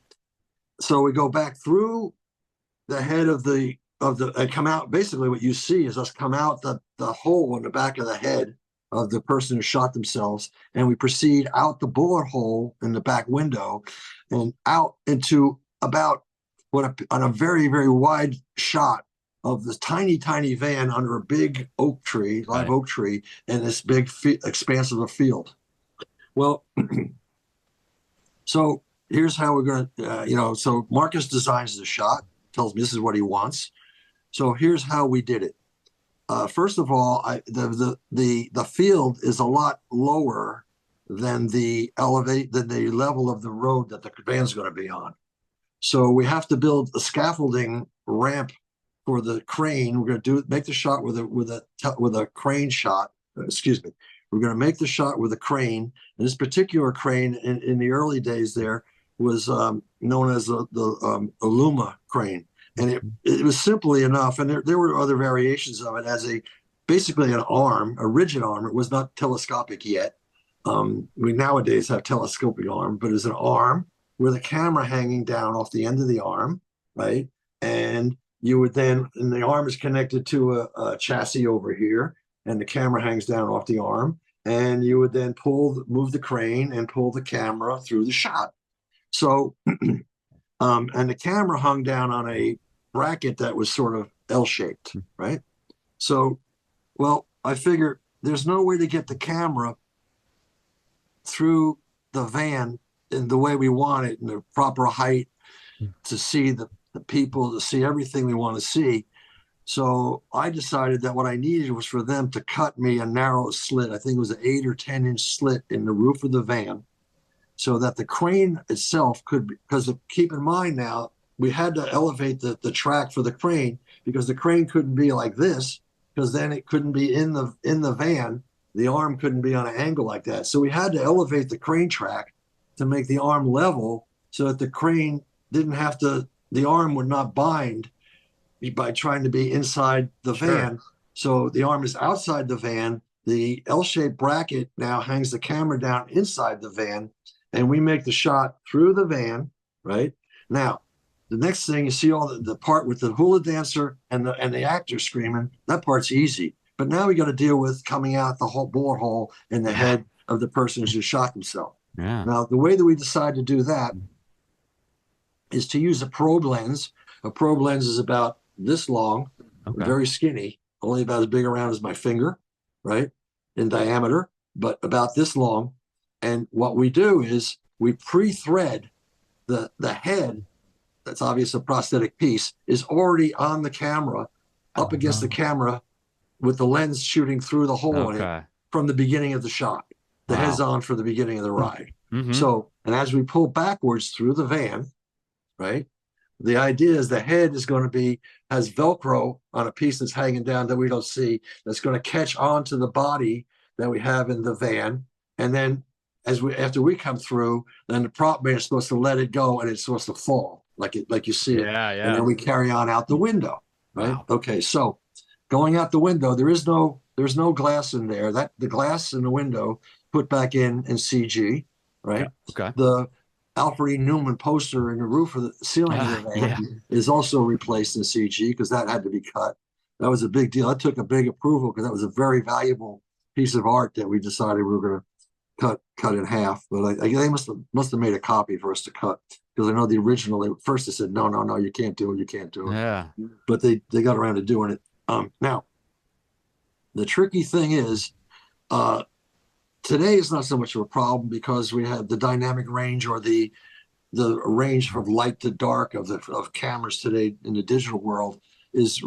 so we go back through the head of the and come out. Basically, what you see is us come out the hole in the back of the head of the person who shot themselves, and we proceed out the bullet hole in the back window, and out into about on a very, very wide shot of this tiny, tiny van under a big oak tree, live oak tree, and this big expanse of a field. Well, so here's how we're going to, so Marcus designs the shot, tells me this is what he wants. So here's how we did it. First of all, the field is a lot lower than the level of the road that the van's going to be on. So we have to build a scaffolding ramp for the crane. We're going to make the shot with a crane shot. Excuse me. We're going to make the shot with a crane. And this particular crane in the early days there was known as the Illuma crane. And it was simply enough. And there were other variations of it as basically an arm, a rigid arm. It was not telescopic yet. We nowadays have telescopic arm, but it's an arm with a camera hanging down off the end of the arm, right? And you would then, and the arm is connected to a chassis over here, and the camera hangs down off the arm, and you would then move the crane and pull the camera through the shot. So, and the camera hung down on a bracket that was sort of L-shaped, right? So, well, I figured there's no way to get the camera through the van in the way we want it, in the proper height, to see the people, to see everything we want to see. So I decided that what I needed was for them to cut me a narrow slit. I think it was an 8 or 10-inch slit in the roof of the van, so that the crane itself could be, because keep in mind now, we had to elevate the track for the crane, because the crane couldn't be like this, because then it couldn't be in the van. The arm couldn't be on an angle like that. So we had to elevate the crane track to make the arm level, so that the crane didn't have to, the arm would not bind by trying to be inside the van. So the arm is outside the van. The L-shaped bracket now hangs the camera down inside the van, and we make the shot through the van, right? Now, the next thing, you see all the part with the hula dancer and the actor screaming. That part's easy. But now we got to deal with coming out the whole bullet hole in the head of the person who just shot himself.
Yeah.
Now, the way that we decide to do that is to use a probe lens. A probe lens is about this long, very skinny, only about as big around as my finger, right, in diameter, but about this long. And what we do is we pre-thread the head, that's obviously a prosthetic piece, is already on the camera, up against the camera, with the lens shooting through the hole in it from the beginning of the shot. The head's on for the beginning of the ride. So, and as we pull backwards through the van, right, the idea is the head is going to has Velcro on a piece that's hanging down that we don't see, that's going to catch onto the body that we have in the van. And then after we come through, then the prop man is supposed to let it go, and it's supposed to fall like you see it. And then we carry on out the window, right? Okay, so going out the window, there's no glass in there. That the glass in the window put back in CG, right?
Okay.
Alfred E. Newman poster in the roof of the ceiling of the
Yeah.
van is also replaced in CG because that had to be cut. That was a big deal. That took a big approval because that was a very valuable piece of art that we decided we were going to cut in half. But they must have made a copy for us to cut because I know the original. First they said no, you can't do it, you can't do it.
Yeah.
But they got around to doing it. Now the tricky thing is, today is not so much of a problem because we have the dynamic range or the range from light to dark of cameras today in the digital world is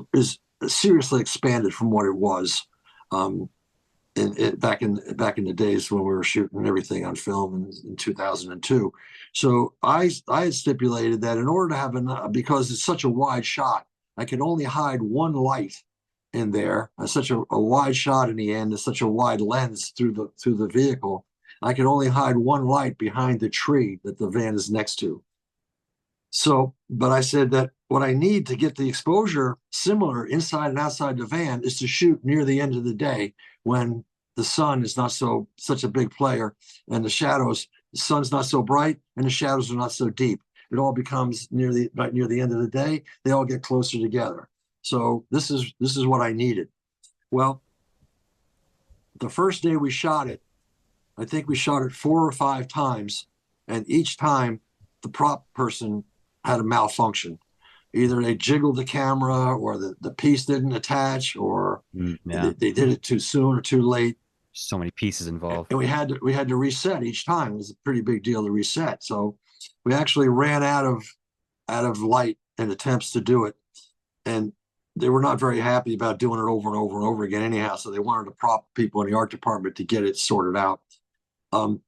seriously expanded from what it was back in the days when we were shooting everything on film in 2002. So I had stipulated that in order to have because it's such a wide shot, I could only hide one light in there. Such a wide shot in the end, is such a wide lens through the vehicle. I could only hide one light behind the tree that the van is next to. So, but I said that what I need to get the exposure similar inside and outside the van is to shoot near the end of the day when the sun is not such a big player and the sun's not so bright and the shadows are not so deep. It all becomes right near the end of the day. They all get closer together. So this is what I needed. Well, the first day we shot it, I think we shot it 4 or 5 times, and each time the prop person had a malfunction. Either they jiggled the camera, or the piece didn't attach, or they did it too soon or too late.
So many pieces involved,
and we had to reset each time. It was a pretty big deal to reset. So we actually ran out of light and attempts to do it, and they were not very happy about doing it over and over and over again anyhow. So they wanted the prop people in the art department to get it sorted out.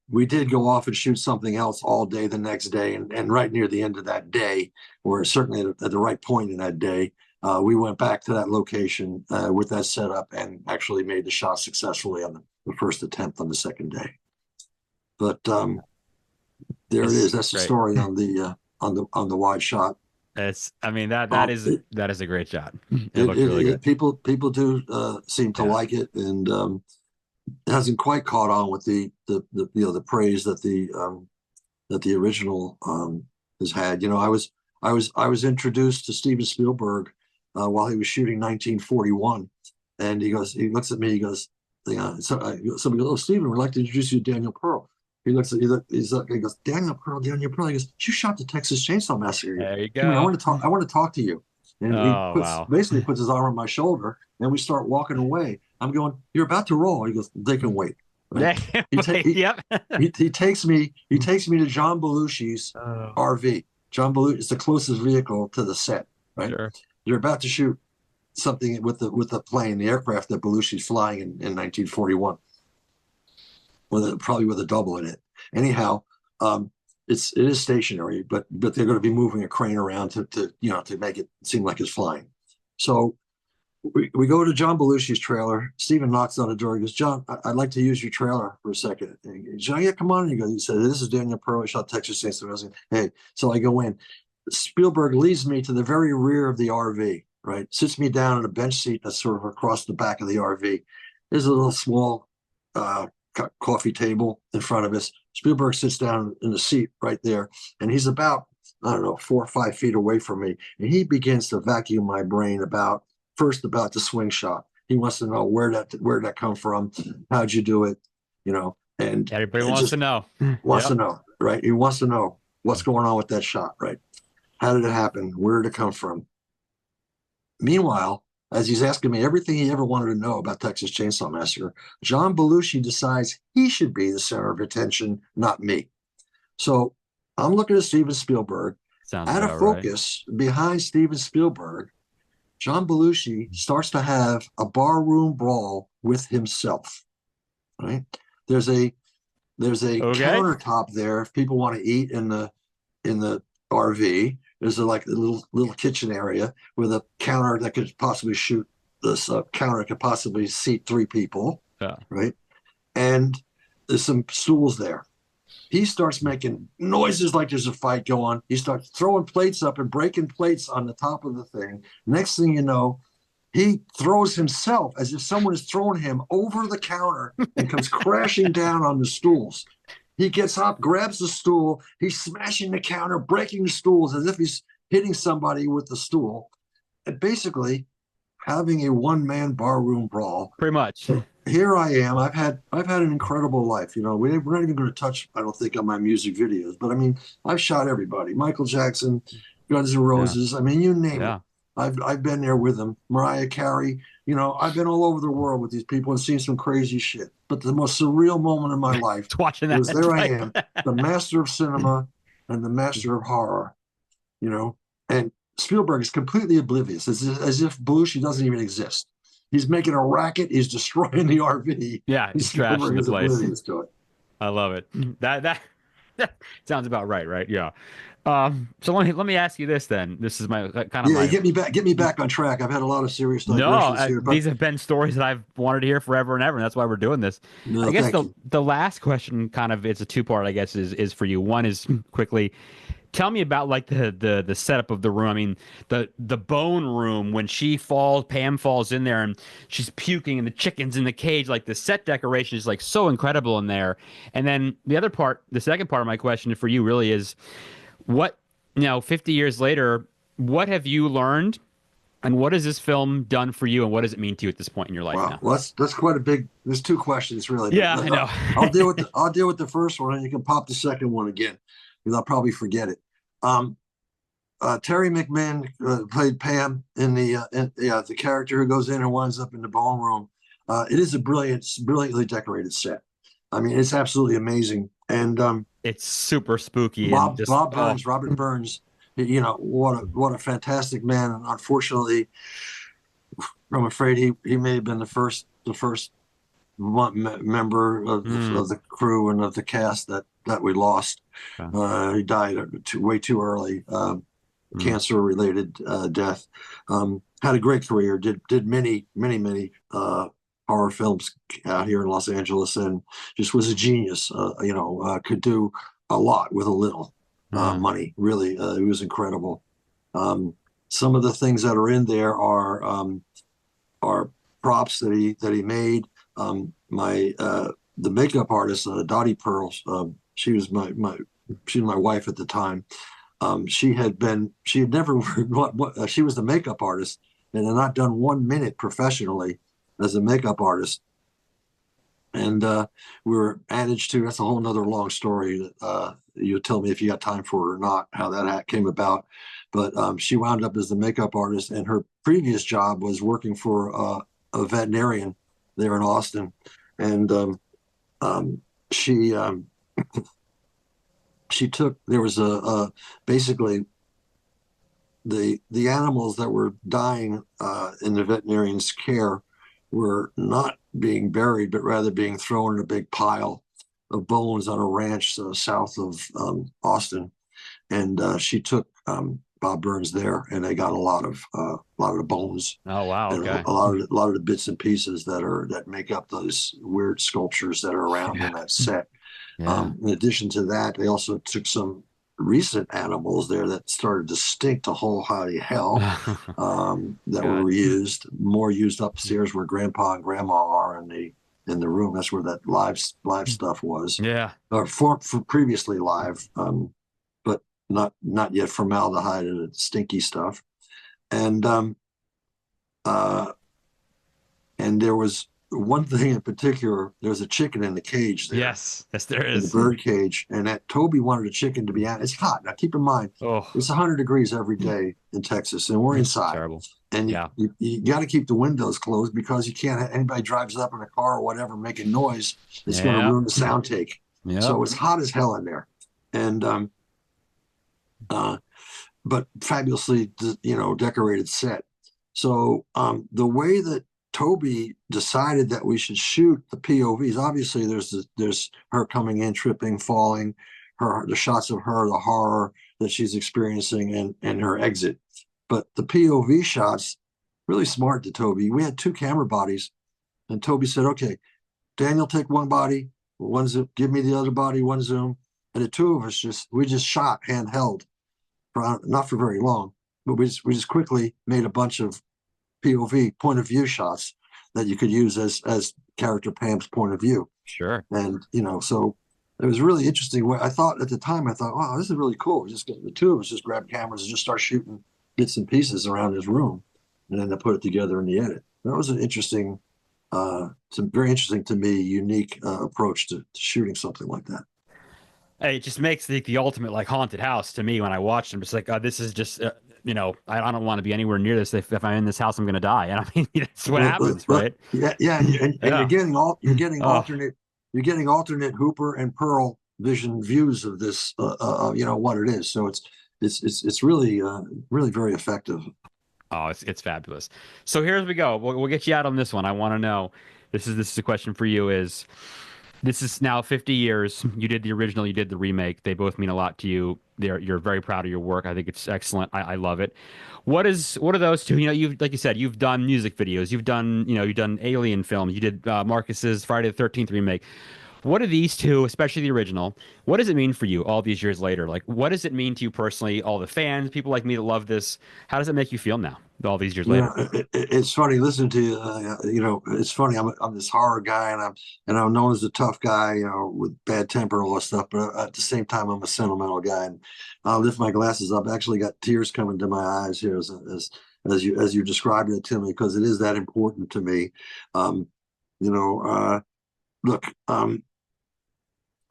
We did go off and shoot something else all day the next day, and right near the end of that day, or certainly at the right point in that day, we went back to that location with that setup and actually made the shot successfully on the first attempt on the second day. But there it is. That's the story on the wide shot.
That is a great shot. It looks really good.
People do seem to like it, and it hasn't quite caught on with the praise that the original has had. I was introduced to Steven Spielberg while he was shooting 1941, and he looks at me, he goes, somebody goes, "Oh, Steven, we'd like to introduce you to Daniel Pearl." He goes, "Daniel Pearl." He goes, "You shot the Texas Chainsaw Massacre.
There you go.
Come here, I want to talk to you." And
wow.
basically puts his arm on my shoulder, and we start walking away. I'm going, "You're about to roll." He goes, "They can wait." Right?
Yep.
he takes me to John Belushi's RV. John Belushi is the closest vehicle to the set. Right?
Sure.
You're about to shoot something with the plane, the aircraft that Belushi's flying in 1941, probably with a double in it. Anyhow, it is stationary, but they're going to be moving a crane around to make it seem like it's flying. So we go to John Belushi's trailer. Steven knocks on the door. He goes, "John, I'd like to use your trailer for a second." And he goes, "John, yeah, come on." And he said, "This is Daniel Pearl. I shot Texas Chainsaw Massacre." Hey, so I go in. Spielberg leads me to the very rear of the RV, right? Sits me down in a bench seat that's sort of across the back of the RV. There's a little small coffee table in front of us. Spielberg sits down in the seat right there, and he's about, I don't know, 4 or 5 feet away from me, and he begins to vacuum my brain about the swing shot. He wants to know where that come from, how'd you do it, and
everybody wants to know.
Wants to know, right? He wants to know what's going on with that shot, right? How did it happen? Where did it come from? Meanwhile, as he's asking me everything he ever wanted to know about Texas Chainsaw Massacre, John Belushi decides he should be the center of attention, not me. So I'm looking at Steven Spielberg. Out of focus, right behind Steven Spielberg, John Belushi starts to have a barroom brawl with himself. Right? There's a countertop there if people want to eat in the RV. There's a little kitchen area with a counter that could possibly shoot this counter could possibly seat 3 people.
Yeah.
Right. And there's some stools there. He starts making noises like there's a fight going. He starts throwing plates up and breaking plates on the top of the thing. Next thing you know, he throws himself as if someone is throwing him over the counter and comes crashing down on the stools. He gets up, grabs the stool, he's smashing the counter, breaking the stools as if he's hitting somebody with the stool, and basically having a one-man barroom brawl.
Pretty much.
Here I am. I've had an incredible life. We're not even going to touch, I don't think, on my music videos, but I mean, I've shot everybody. Michael Jackson, Guns N'
Yeah.
Roses. I mean, you name it.
Yeah.
I've been there with them. Mariah Carey. I've been all over the world with these people and seen some crazy shit. But the most surreal moment of my life
It's watching that.
was there I am, the master of cinema and the master of horror. And Spielberg is completely oblivious, as if Belushi doesn't even exist. He's making a racket. He's destroying the RV.
Yeah, he's trashing
Spielberg
the
is
place.
oblivious to it.
I love it. That sounds about right, right? Yeah. So let me ask you this then. This is my kind of
Yeah,
my
get me back on track. I've had a lot of serious
no.
digressions here, but
These have been stories that I've wanted to hear forever and ever, and that's why we're doing this. I
no,
guess
thank
the
you.
the last question, kind of, it's a two-part. I guess is for you. One is quickly. Tell me about like the setup of the room. I mean, the bone room when Pam falls in there and she's puking and the chicken's in the cage. Like the set decoration is like so incredible in there. And then the second part of my question for you really is what 50 years later, what have you learned and what has this film done for you and what does it mean to you at this point in your life
Wow,
now?
well, that's quite a big. There's two questions really, but
Yeah, I know.
I'll deal with the first one, and you can pop the second one again, because I'll probably forget it. Um, Terry McMahon played Pam in the character who goes in and winds up in the bone room. It is a brilliantly decorated set. I mean, it's absolutely amazing. And
It's super spooky and just
Robert Burns, what a fantastic man. And unfortunately, I'm afraid he may have been the first member
mm,
of the crew and of the cast that we lost.
okay.
He died way too early.
Mm,
Cancer-related death. Had a great career. Did many horror films out here in Los Angeles, and just was a genius. Could do a lot with a little
mm,
money. Really, he was incredible. Some of the things that are in there are props that he made. My The makeup artist, Dottie Pearls. She was my wife at the time. She had never she was the makeup artist and had not done 1 minute professionally as a makeup artist. And we were managed to, that's a whole nother long story that you'll tell me if you got time for it or not, how that came about. But she wound up as the makeup artist, and her previous job was working for a veterinarian there in Austin. And she took, there was basically the animals that were dying in the veterinarian's care were not being buried, but rather being thrown in a big pile of bones on a ranch south of Austin. And she took Bob Burns there, and they got a lot of the bones
oh wow,
and
okay.
a lot of the bits and pieces that make up those weird sculptures that are around in
Yeah.
that set.
Yeah.
In addition to that, they also took some recent animals there that started to stink to whole high hell, that were
God.
reused, more used upstairs where Grandpa and Grandma are in the room. That's where that live stuff was,
Yeah.
or for previously live, but not yet formaldehyde and stinky stuff. And uh, and there was one thing in particular. There was a chicken in the cage there,
Yes. Yes, there
in the
is.
bird cage, and that Toby wanted a chicken to be out. It's hot. Now keep in mind,
Oh,
it's 100 degrees every day in Texas, and we're
it's
inside.
terrible.
And
Yeah.
you got to keep the windows closed, because you can't have anybody drives up in a car or whatever making noise. It's going to
Yeah.
ruin the sound take.
Yep.
So it's hot as hell in there, and uh, but fabulously decorated set. So the way that Toby decided that we should shoot the POVs, obviously there's her coming in, tripping, falling, the shots of her, the horror that she's experiencing, and her exit. But the POV shots, really smart to Toby. We had two camera bodies, and Toby said, "Okay, Daniel, take one body, one zoom, give me the other body, one zoom." And the two of us we just shot handheld, not for very long, but we just quickly made a bunch of POV, point of view shots, that you could use as character Pam's point of view.
Sure.
And so it was really interesting. What I thought at the time, I thought, wow, this is really cool. Just get the two of us just grab cameras and just start shooting bits and pieces around his room, and then to put it together in the edit. That was an interesting, some very interesting to me, unique approach to shooting something like that.
Hey, it just makes the ultimate like haunted house to me when I watch them. It's like, this is just, I don't want to be anywhere near this. If I'm in this house, I'm going to die. And I mean, that's what happens, right?
Yeah, yeah, and
Yeah. Oh,
you're getting alternate Hooper and Pearl vision views of this, what it is. So it's really really very effective.
oh, it's fabulous. So here's we go. We'll get you out on this one. I want to know. This is a question for you. This is now 50 years. You did the original, you did the remake. They both mean a lot to you. You're very proud of your work. I think it's excellent. I love it. What are those two? You've like you said, you've done music videos. You've done Alien films. You did Marcus's Friday the 13th remake. What are these two, especially the original? What does it mean for you all these years later? Like, what does it mean to you personally? All the fans, people like me that love this. How does it make you feel now, all these years later?
It's funny listening to you. It's funny. I'm this horror guy, and I'm known as a tough guy, with bad temper and all that stuff. But at the same time, I'm a sentimental guy, and I'll lift my glasses up. I actually got tears coming to my eyes here as you described it to me, because it is that important to me. Um, you know, look,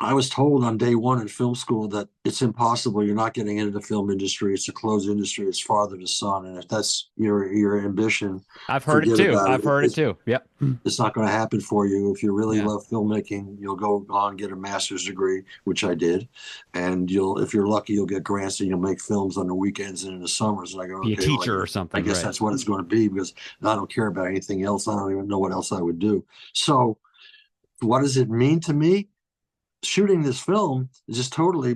I was told on day one in film school that it's impossible. You're not getting into the film industry. It's a closed industry. It's father to son. And if that's your ambition,
I've heard it
forget
too.
about
I've
it.
heard it too. Yep.
It's not going to happen for you. If you really
Yeah.
love filmmaking, you'll go on and get a master's degree, which I did. And if you're lucky, you'll get grants and you'll make films on the weekends and in the summers. And I go,
Be a
okay, well,
teacher or
I
something,
guess
right?
that's what it's going to be, because I don't care about anything else. I don't even know what else I would do. So what does it mean to me? Shooting this film just totally,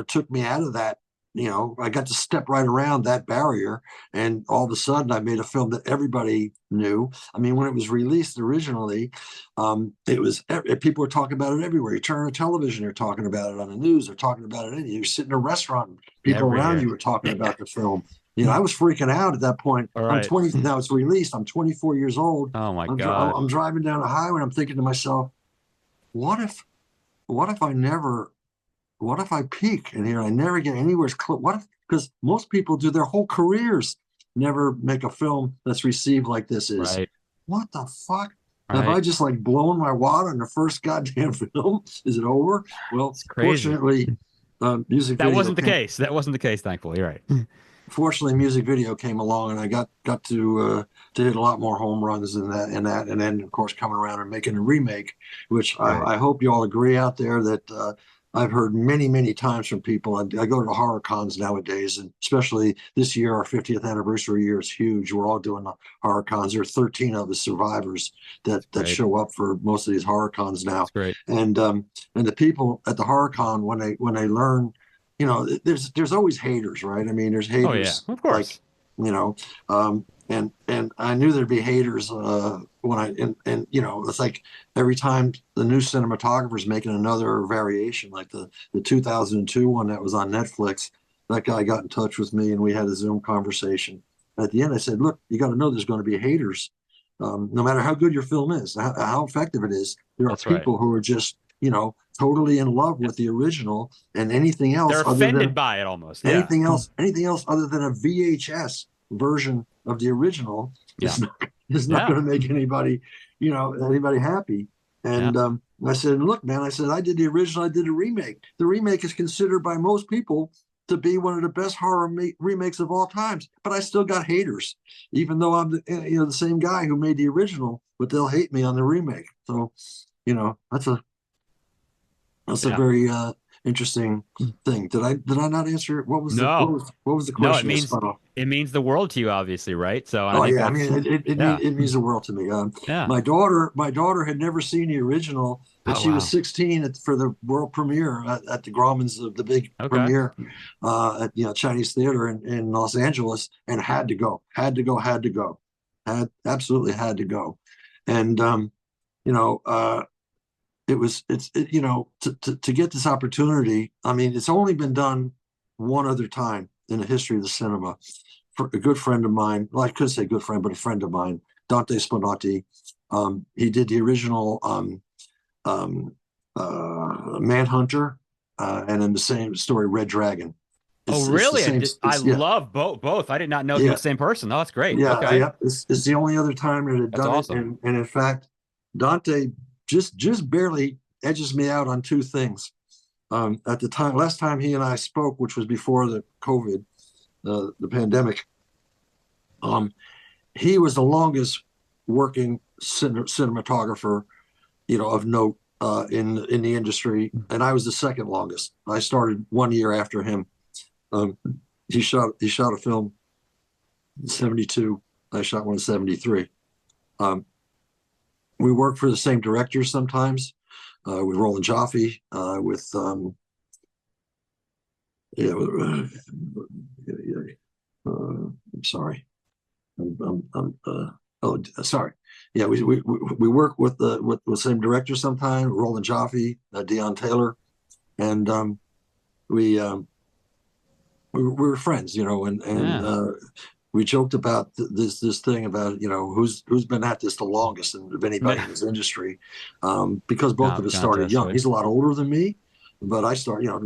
took me out of that. I got to step right around that barrier, and all of a sudden I made a film that everybody knew. I mean, when it was released originally, it was people were talking about it everywhere. You turn on television, they're talking about it on the news, they're talking about it. You sit in a restaurant, people around
Everywhere.
you were talking about the film. I was freaking out at that point.
All
I'm
right.
20 now. It's released. I'm 24 years old.
Oh my God.
I'm driving down the highway, and I'm thinking to myself, what if what if I peak in here? I never get anywhere close. What if, because most people do their whole careers never make a film that's received like this is.
Right.
What the fuck? Have I
Right.
just like blown my wad on the first goddamn film? Is it over? Well,
It's crazy.
fortunately, music
That
video
wasn't the
came.
case. That wasn't the case, thankfully. You're right.
Fortunately, music video came along, and I got to hit a lot more home runs than that, and then of course coming around and making a remake, which
Right.
I hope you all agree out there that I've heard many times from people. I go to the horror cons nowadays, and especially this year, our 50th anniversary year is huge. We're all doing the horror cons. There are 13 of us survivors that
Right.
show up for most of these horror cons now,
It's great.
and the people at the horror con, when they learn, there's always haters, right? I mean, there's
Oh yeah.
haters
Of
like,
course.
and I knew there'd be haters when and it's like every time the new cinematographer's making another variation, like the 2002 one that was on Netflix. That guy got in touch with me, and we had a Zoom conversation. At the end, I said, "Look, you got to know there's going to be haters. No matter how good your film is, how effective it is, there are
That's right.
people who are just totally in love
Yeah.
with the original, and anything
They're
else other
offended
than
by it almost. Yeah.
anything else other than a VHS version of the original
Yeah.
is not
Yeah.
going to make anybody happy."
Yeah.
And I said, "Look, man," I said, "I did the original, I did a remake. The remake is considered by most people to be one of the best horror remakes of all times, but I still got haters, even though I'm the same guy who made the original, but they'll hate me on the remake." So, that's a
Yeah.
very interesting thing. Did I not answer it? What was the what
No.
was what was the
No, it
question I
means
spun off?
it means the world to you, obviously, right? So, and I
Oh
think
yeah, I
that's
mean
yeah.
it means the world to me.
Yeah.
My daughter had never seen the original, but
Oh
she was
wow.
16 for the world premiere at the Grauman's, the big
Okay.
premiere at Chinese theater in Los Angeles, and had absolutely had to go, and you know to get this opportunity. I mean, it's only been done one other time in the history of the cinema. For a good friend of mine, well, I could say good friend, but a friend of mine, Dante Spinotti. He did the original Manhunter, and in the same story, Red Dragon.
Oh,
It's the
really?
same.
I
Yeah,
love both. I did not know he was
yeah,
the same person. Oh, that's great.
yeah,
Okay.
yeah. It's the only other time that had
That's
done it,
awesome.
and in fact, Dante just barely edges me out on two things. At the time, last time he and I spoke, which was before the COVID, the pandemic, um, he was the longest working cinematographer, of note in the industry, and I was the second longest. I started 1 year after him. Um, he shot a film in '72. I shot one in '73. Um, we worked for the same directors sometimes, with Roland Joffe, with yeah, I'm sorry. Oh, sorry. Yeah, we work with the same director sometimes, Roland Joffe, Dion Taylor, and we we were friends, and
Yeah.
we joked about this thing about who's been at this the longest of anybody in this industry, because both of us started
Contest,
young.
right?
He's a lot older than me, but I started,
Yeah.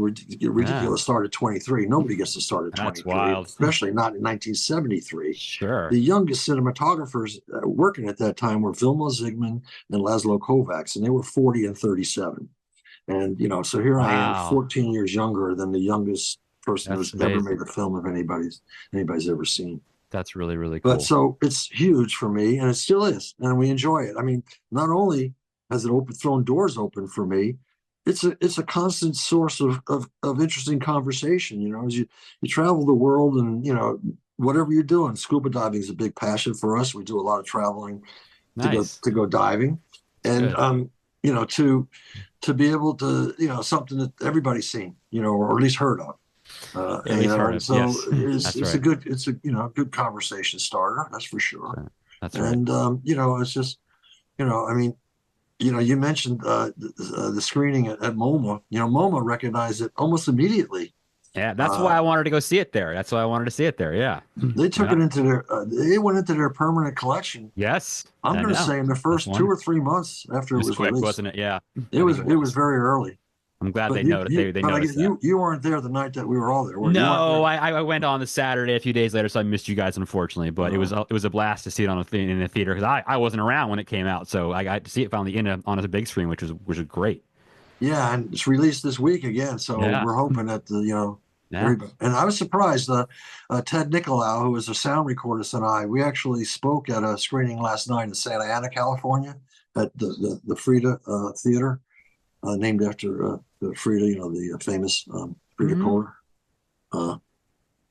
ridiculous, start at 23. Nobody gets to start at
That's
23,
wild.
especially not in 1973.
Sure.
The youngest cinematographers working at that time were Vilma Zsigman and Laszlo Kovacs, and they were 40 and 37. And so here I am,
Wow.
14 years younger than the youngest person
That's
who's ever made
amazing.
a film of anybody's ever seen.
That's really, really
But
cool.
so it's huge for me, and it still is, and we enjoy it. I mean, not only has it thrown doors open for me, it's a constant source of interesting conversation. As you travel the world, and whatever you're doing, scuba diving is a big passion for us. We do a lot of traveling
Nice.
to go diving,
That's
and
good.
to be able to something that everybody's seen, or at least heard of.
At least heard
And
of.
so
Yes.
it's
That's
it's a
right.
good it's a good conversation starter, that's for sure.
That's right. That's right.
And it's just I mean, you mentioned the screening at MoMA. MoMA recognized it almost immediately.
Yeah, that's why
Uh,
I wanted to go see it there. That's why I wanted to see it there. Yeah.
they took
Yeah.
it into they went into their permanent collection.
Yes,
I'm
I
going to
know.
say in the
That's
first two or
wonderful.
three months
It
after it
was
was
quick,
released.
wasn't it? Yeah,
It
I think
was
it
it was
was.
very early.
I'm glad
But
they noticed. They
but I guess
noticed that.
you weren't there the night that we were all there. You weren't
No,
there.
I went on the Saturday a few days later, so I missed you guys, unfortunately. But
Uh,
it was a blast to see it on in the theater because I wasn't around when it came out, so I got to see it finally on a big screen, which was great.
Yeah, and it's released this week again, so
Yeah,
we're hoping that
yeah.
everybody. And I was surprised. Ted Nicolau, who is a sound recordist, and we actually spoke at a screening last night in Santa Ana, California, at the Frida Theater, named after the Frida, the famous Frida
Hmm.
Kahlo, uh,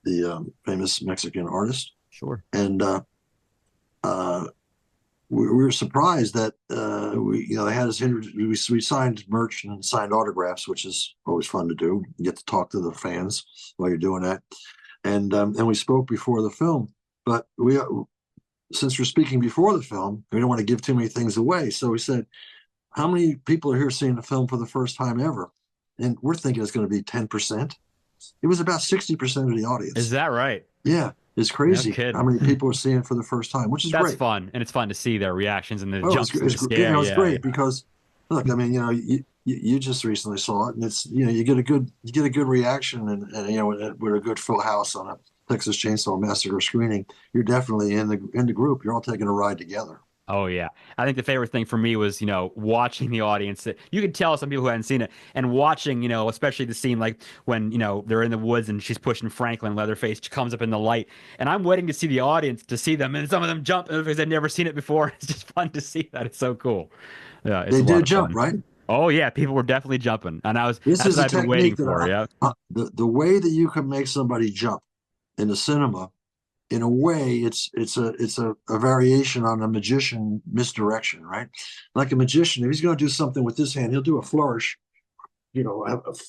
the famous Mexican artist.
Sure.
And uh, we were surprised that they had us we signed merch and signed autographs, which is always fun to do. You get to talk to the fans while you're doing that, and we spoke before the film. But since we're speaking before the film, we don't want to give too many things away. So we said, "How many people are here seeing the film for the first time ever?" And we're thinking it's going to be 10%. It was about 60% of the
Is
audience.
that right?
Yeah, it's
No
crazy how
kidding.
many people are seeing it for the first time, which is
That's
great.
fun, and it's fun to see their reactions and the
Oh,
jumps and the scare.
it's
Yeah, yeah.
great because look, I mean, you just recently saw it, and it's you get a good reaction, and with a good full house on a Texas Chainsaw Massacre screening, you're definitely in the group. You're all taking a ride together.
Oh yeah. I think the favorite thing for me was, watching the audience that you could tell some people who hadn't seen it and watching, especially the scene like when, they're in the woods and she's pushing Franklin, Leatherface comes up in the light and I'm waiting to see the audience to see them and some of them jump because they've never seen it before. It's just fun to see that. It's so cool. Yeah, it's
They
a lot
did
of
jump,
fun.
right?
Oh yeah, people were definitely jumping. And
This
that's
is
what
a
I've been waiting
technique that
for. Yeah.
the way that you can make somebody jump in the cinema, in a way, it's a variation on a magician misdirection, right? Like a magician, if he's going to do something with this hand, he'll do a flourish,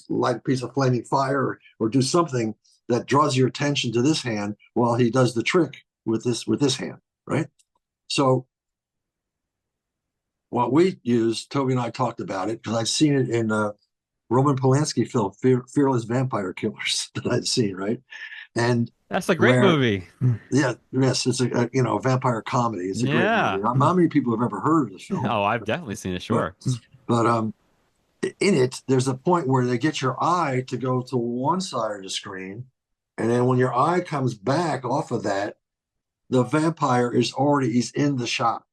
light a piece of flaming fire, or do something that draws your attention to this hand while he does the trick with this hand, right? So what we used, Toby and I talked about it because I'd seen it in Roman Polanski film, Fearless Vampire Killers, that I'd seen, right? And
That's a great
where
movie.
yeah, yes, it's a vampire comedy. It's a great movie.
Yeah.
Not many people have ever heard of the film,
Oh, I've definitely seen it.
but
Sure.
but in it, there's a point where they get your eye to go to one side of the screen, and then when your eye comes back off of that, the vampire he's in the shot,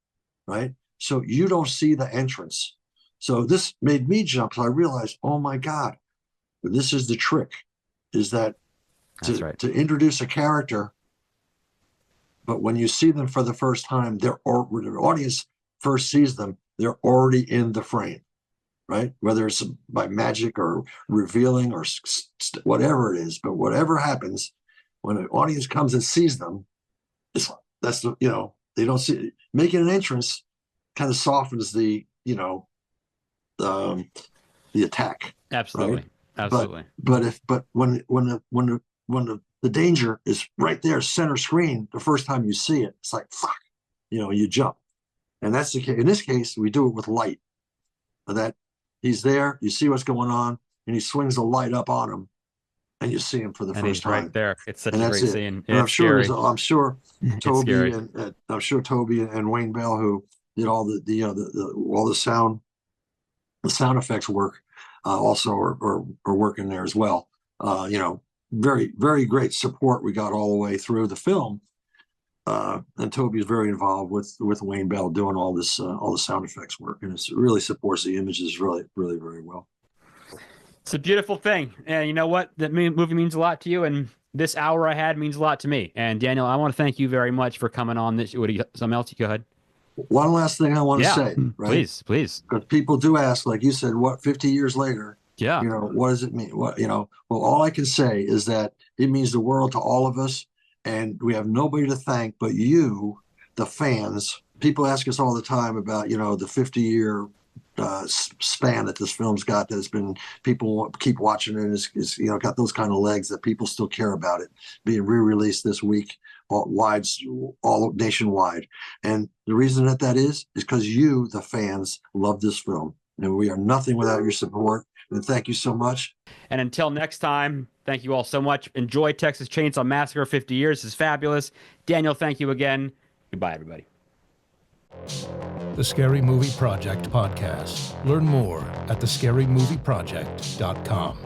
right? So you don't see the entrance. So this made me jump. So I realized, oh my God, this is the trick, is that
That's right.
to introduce a character, but when you see them for the first time, when the audience first sees them, they're already in the frame, right? Whether it's by magic or revealing or whatever it is, but whatever happens, when an audience comes and sees them, that's the, they don't see making an entrance kind of softens um, the attack, right?
Absolutely.
But
Absolutely.
when the danger is right there, center screen, the first time you see it, it's like fuck, you jump, and that's the case. In this case, we do it with light. That he's there, you see what's going on, and he swings the light up on him, and you see him for the
And
first
he's right
time,
there. It's such
and
a
that's
great
it.
scene.
And
It's scary.
I'm sure
It's
Toby
scary.
and Toby and Wayne Bell, who did all all the sound effects work, also are working there as well. Very very great support we got all the way through the film. And Toby is very involved with Wayne Bell doing all the sound effects work, and it really supports the images really really very well.
It's a beautiful thing. And you know what? That movie means a lot to you. And this hour I had means a lot to me. And Daniel, I want to thank you very much for coming on this. What do you, something else? You go ahead.
One last thing I want to
Yeah,
say, right?
please, please.
Because people do ask, like you said, what 50 years later,
Yeah.
what does it mean? Well, all I can say is that it means the world to all of us, and we have nobody to thank but you, the fans. People ask us all the time about, the 50-year span that this film's got, that has been, people keep watching it, is got those kind of legs that people still care about it being re-released this week, all nationwide. And the reason that is because you, the fans, love this film, and we are nothing without your support. And thank you so much.
And until next time, thank you all so much. Enjoy Texas Chainsaw Massacre. 50 years is fabulous. Daniel, thank you again. Goodbye, everybody.
The Scary Movie Project podcast. Learn more at thescarymovieproject.com.